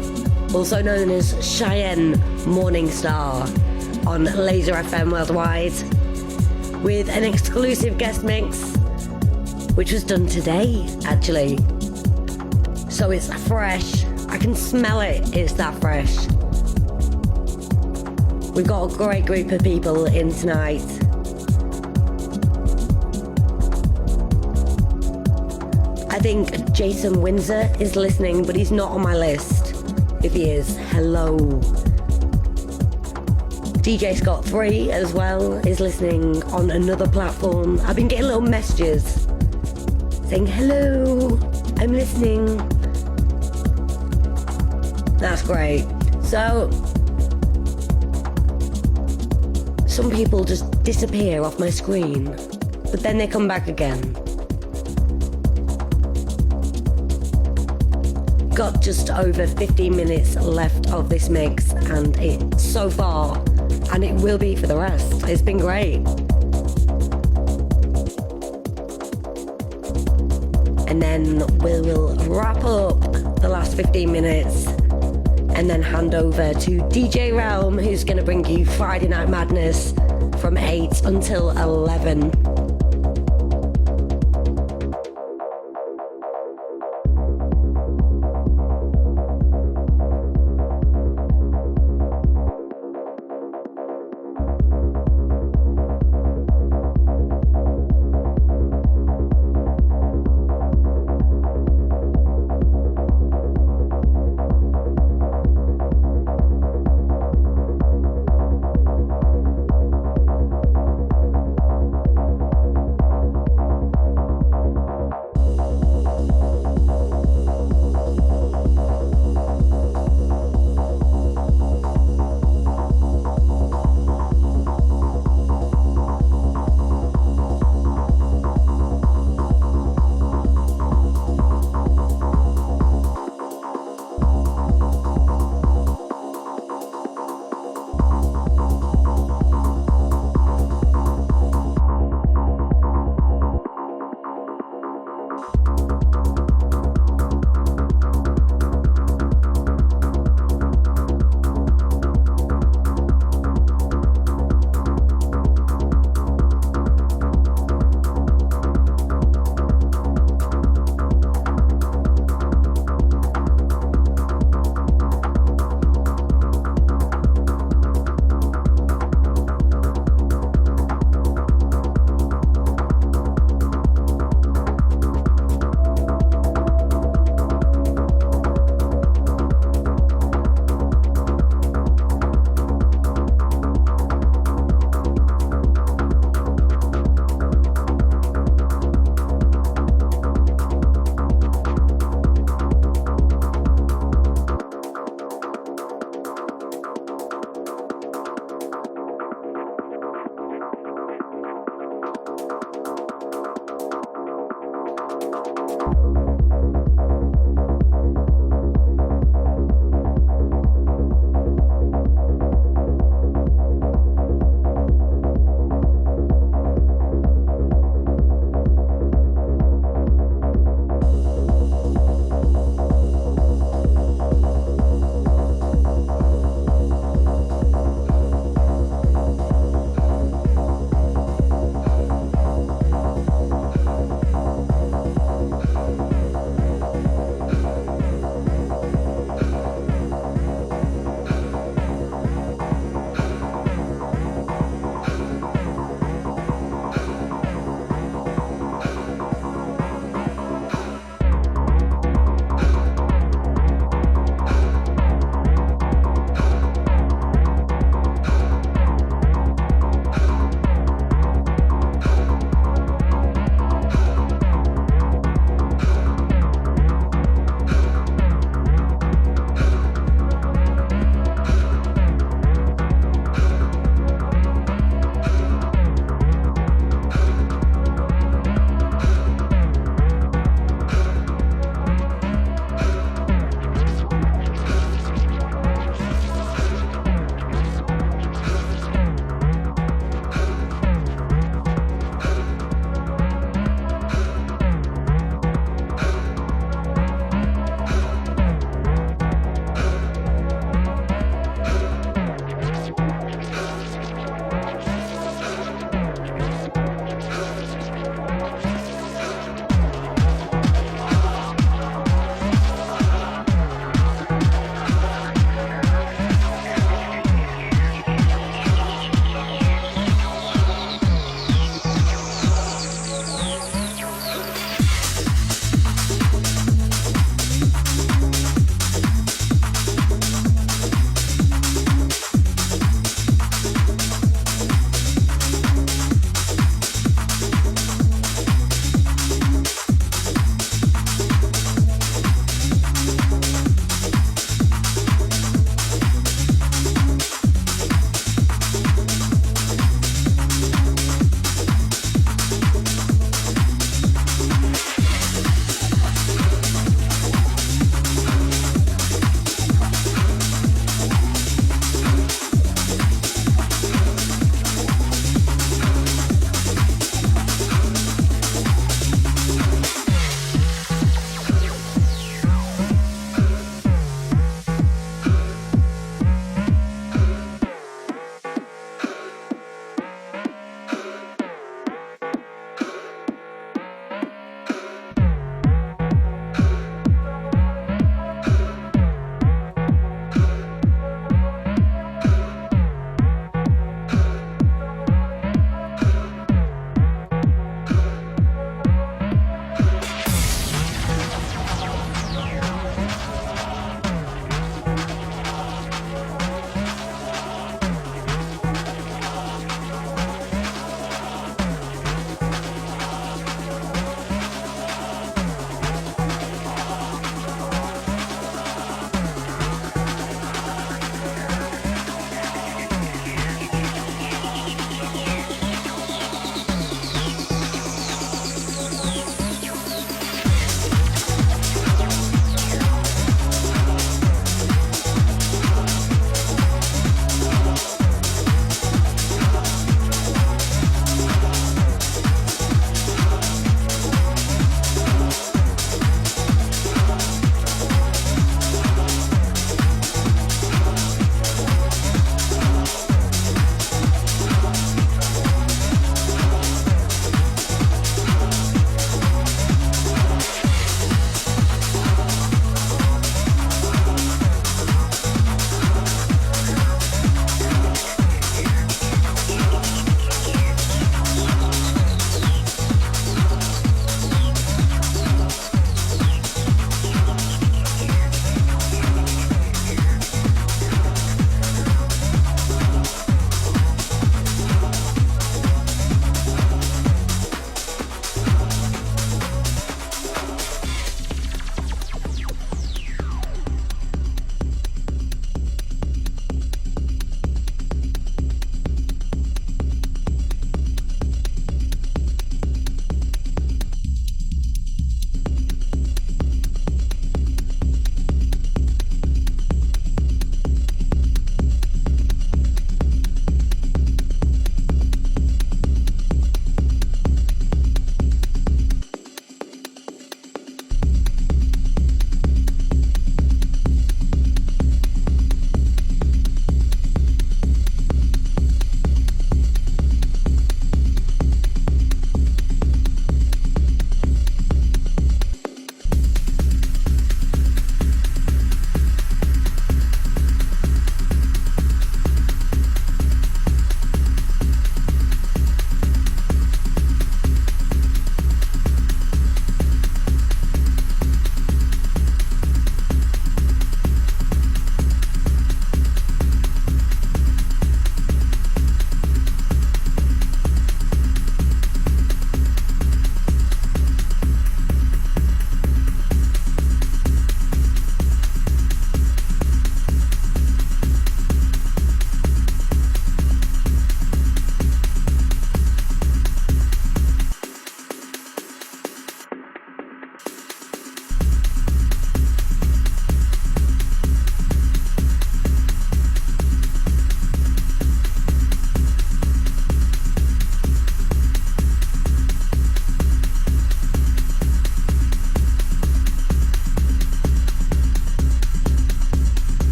[SPEAKER 2] also known as Cheyenne Morningstar, on Laser FM Worldwide, with an exclusive guest mix, which was done today, actually. So it's fresh. I can smell it. It's that fresh. We've got a great group of people in tonight. I think Jason Windsor is listening, but he's not on my list. If he is, hello. DJ Scott 3 as well is listening on another platform. I've been getting little messages saying, hello, I'm listening. That's great. So, some people just disappear off my screen, but then they come back again. Got just over 15 minutes left of this mix, and it's so far, and it will be for the rest. It's been great. And then we will wrap up the last 15 minutes and then hand over to DJ Realm, who's going to bring you Friday Night Madness from 8 until 11.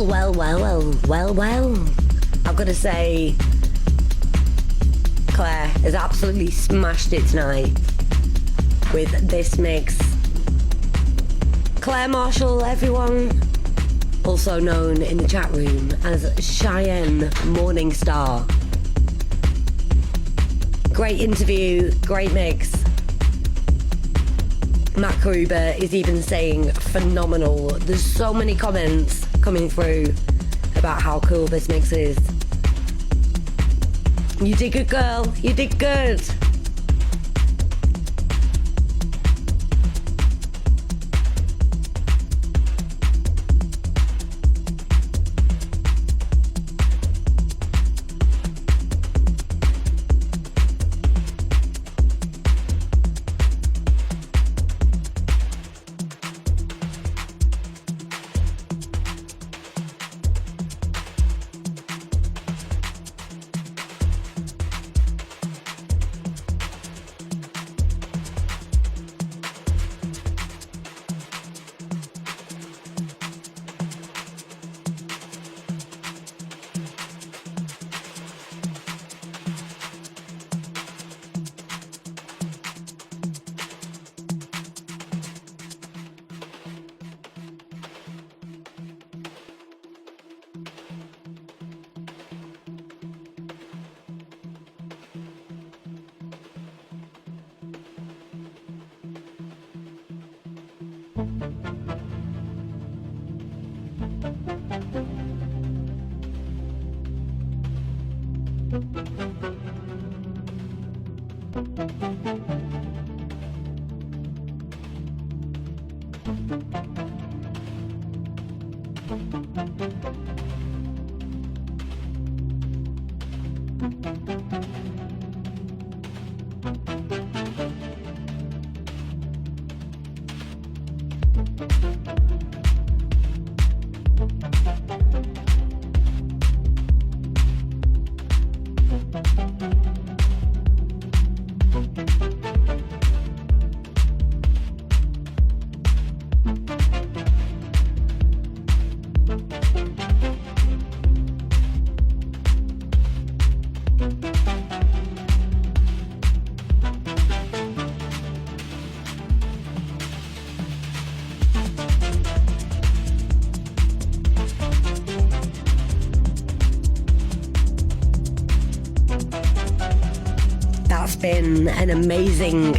[SPEAKER 2] Well. I've got to say, Claire has absolutely smashed it tonight with this mix. Claire Marshall, everyone, also known in the chat room as Cheyenne Morningstar. Great interview, great mix. Matt Karuba is even saying phenomenal. There's so many comments coming through about how cool this mix is. You did good, girl. You did good. Been an amazing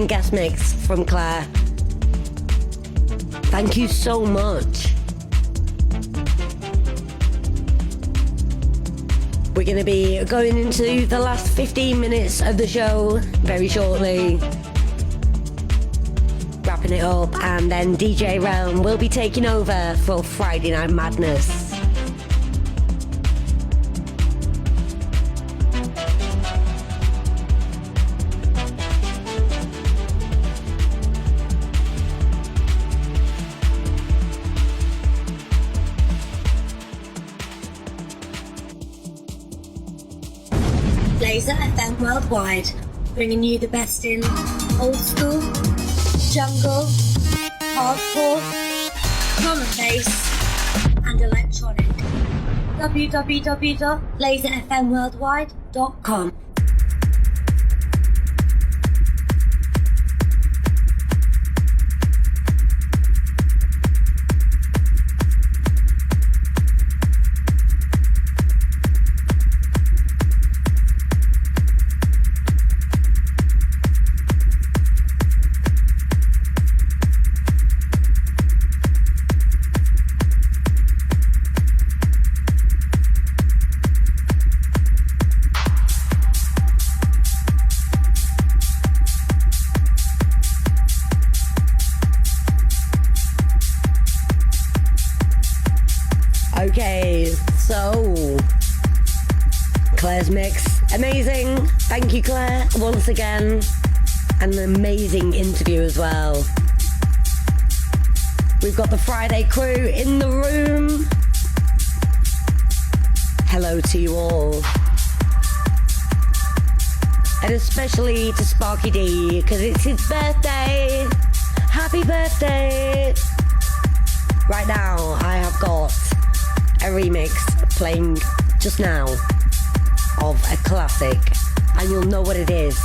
[SPEAKER 2] guest mix from Claire. Thank you so much. We're going to be going into the last 15 minutes of the show very shortly, wrapping it up, and then DJ Realm will be taking over for Friday Night Madness.
[SPEAKER 1] Laser FM Worldwide, bringing you the best in old school, jungle, hardcore, drum and bass, and electronic. www.laserfmworldwide.com.
[SPEAKER 2] Okay, so Claire's mix, amazing. Thank you, Claire, once again. And an amazing interview as well. We've got the Friday crew in the room. Hello to you all. And especially to Sparky D, because it's his birthday. Happy birthday. Right now, I have got a remix playing just now of a classic, and you'll know what it is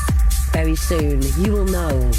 [SPEAKER 2] very soon. You will know.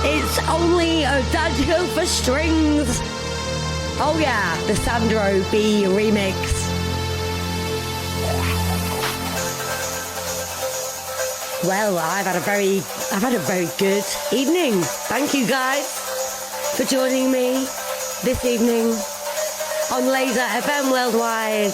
[SPEAKER 2] It's only a Adagio for strings. Oh yeah, the Sandro B remix. Well, I've had a very good evening. Thank you guys for joining me this evening on Laser FM Worldwide.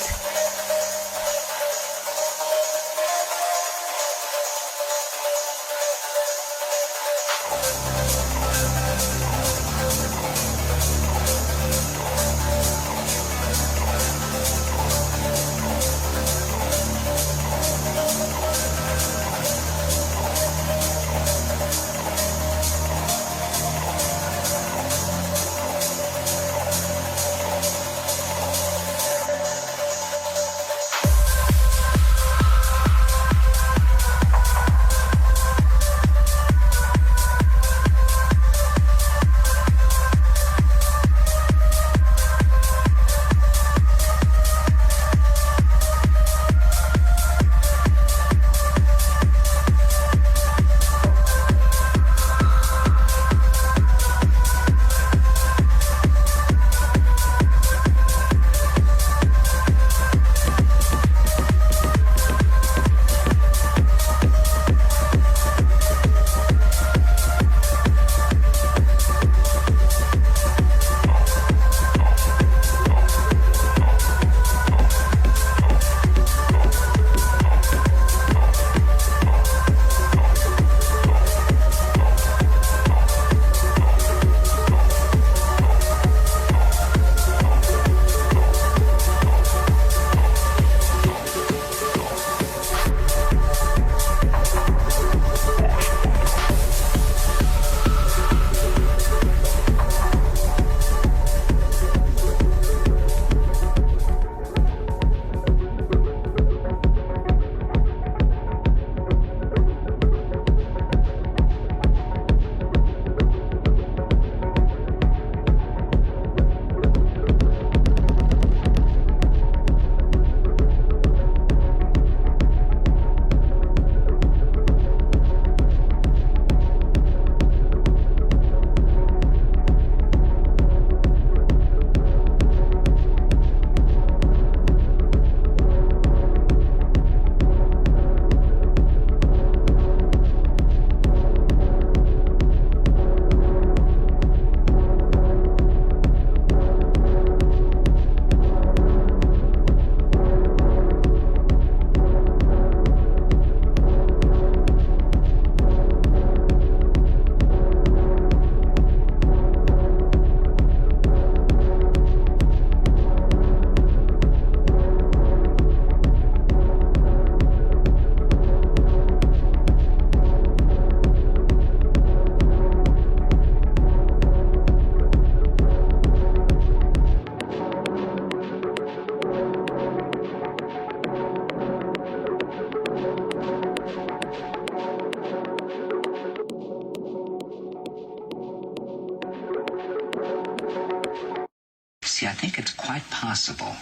[SPEAKER 4] think it's quite possible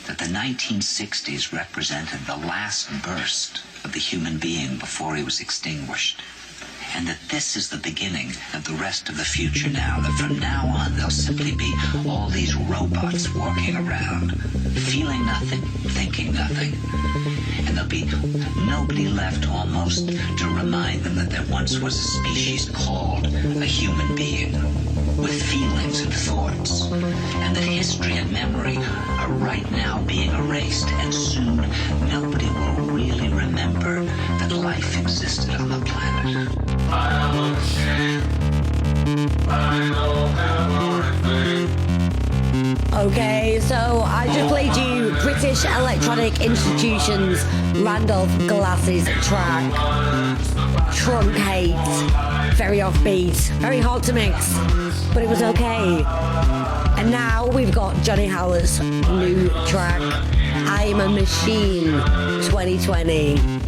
[SPEAKER 4] that the 1960s represented the last burst of the human being before he was extinguished. And that this is the beginning of the rest of the future now, that from now on there'll simply be all these robots walking around, feeling nothing, thinking nothing. And there'll be nobody left almost to remind them that there once was a species called a human being with feelings and thoughts, and that history and memory are right now being erased, and soon nobody will really remember that life existed on the planet.
[SPEAKER 5] I am ashamed, I know everything.
[SPEAKER 2] Okay, so I just played you British Electronic Institution's Randolph Glasses track, Truncate. Very offbeat, very hard to mix, but it was okay. And now we've got Johnny Howard's new track, I'm a Machine 2020.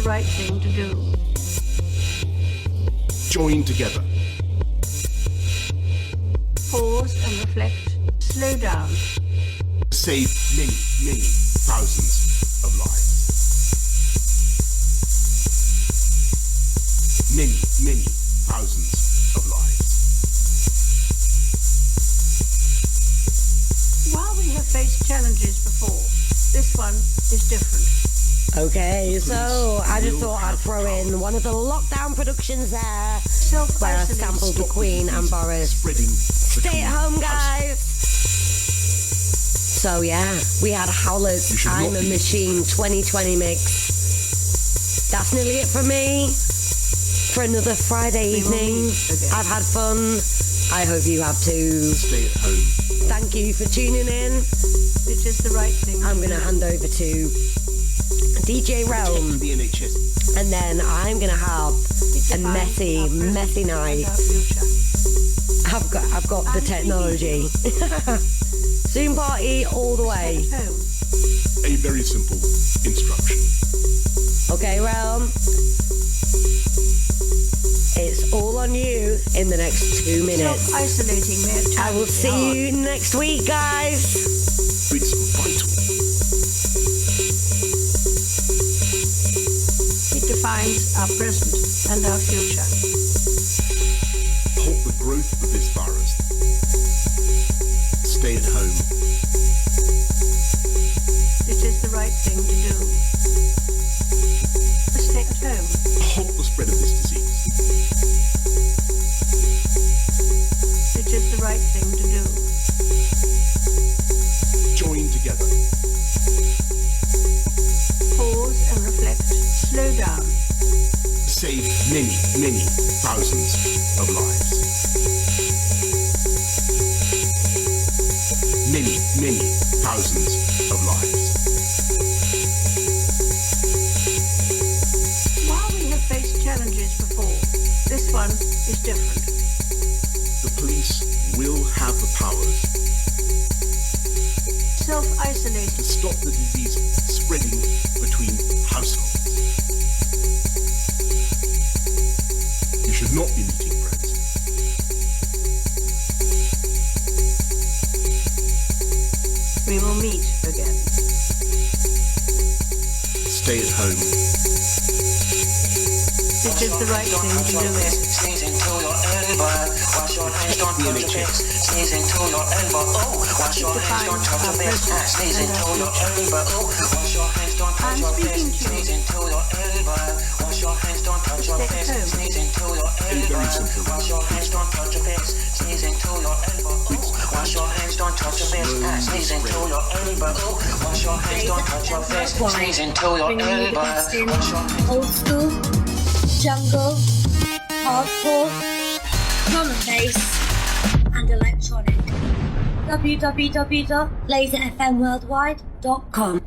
[SPEAKER 6] right thing to do.
[SPEAKER 7] Join together.
[SPEAKER 6] Pause and reflect. Slow down.
[SPEAKER 7] Save many, many thousands of lives. Many, many thousands of lives.
[SPEAKER 6] While we have faced challenges before, this one is different.
[SPEAKER 2] Okay, so I just thought I'd throw in one of the lockdown productions there, where I sampled the Queen and Boris. Stay at home, guys. So yeah, we had Howler's I'm a Machine 2020 mix. That's nearly it from me for another Friday evening. I've had fun. I hope you have too.
[SPEAKER 7] Stay at home.
[SPEAKER 2] Thank you for tuning in.
[SPEAKER 6] It is the right thing.
[SPEAKER 2] I'm going to hand over to DJ Realm,
[SPEAKER 7] The NHS.
[SPEAKER 2] and then I'm going to have a messy night. I've got the technology. Zoom party all the way.
[SPEAKER 7] A very simple instruction.
[SPEAKER 2] Okay, Realm. It's all on you in the next 2 minutes.
[SPEAKER 6] Self-isolating may at
[SPEAKER 2] I will
[SPEAKER 6] times be
[SPEAKER 2] see
[SPEAKER 6] hard.
[SPEAKER 2] you next week, guys.
[SPEAKER 7] It's vital.
[SPEAKER 6] It defines our present and our future.
[SPEAKER 7] Halt the growth of this virus. Stay at home.
[SPEAKER 6] It is the right thing to do. Stay at home.
[SPEAKER 7] Halt the spread of this disease.
[SPEAKER 6] It is the right thing to do.
[SPEAKER 7] Join together.
[SPEAKER 6] Pause and reflect. Slow down.
[SPEAKER 7] Save many, many thousands of lives. Many, many thousands of lives.
[SPEAKER 6] While we have faced challenges before, this one is different.
[SPEAKER 7] The police will have the powers
[SPEAKER 6] Self-isolating.
[SPEAKER 7] to stop the disease spreading between households. You should not be meeting friends.
[SPEAKER 6] We will meet again.
[SPEAKER 7] Stay at home.
[SPEAKER 6] It is the right thing to do.
[SPEAKER 8] Sneeze into your elbow. Wash your hands, don't touch your face. Sneeze into your elbow. Wash your hands, don't touch your face. Sneeze into your elbow. Wash your hands, don't touch your face. Sneeze into your elbow. Wash your hands, don't touch your face. Sneeze into your elbow. Wash your hands, don't touch your face. Sneeze into your elbow. Wash your hands, don't touch your face. Sneeze into your elbow. Wash your hands, don't touch your face. Sneeze into your
[SPEAKER 1] Bringing you the best in
[SPEAKER 8] elbow.
[SPEAKER 1] old school, jungle, hardcore, drum and bass, and electronic. www.LaserFMWorldwide.com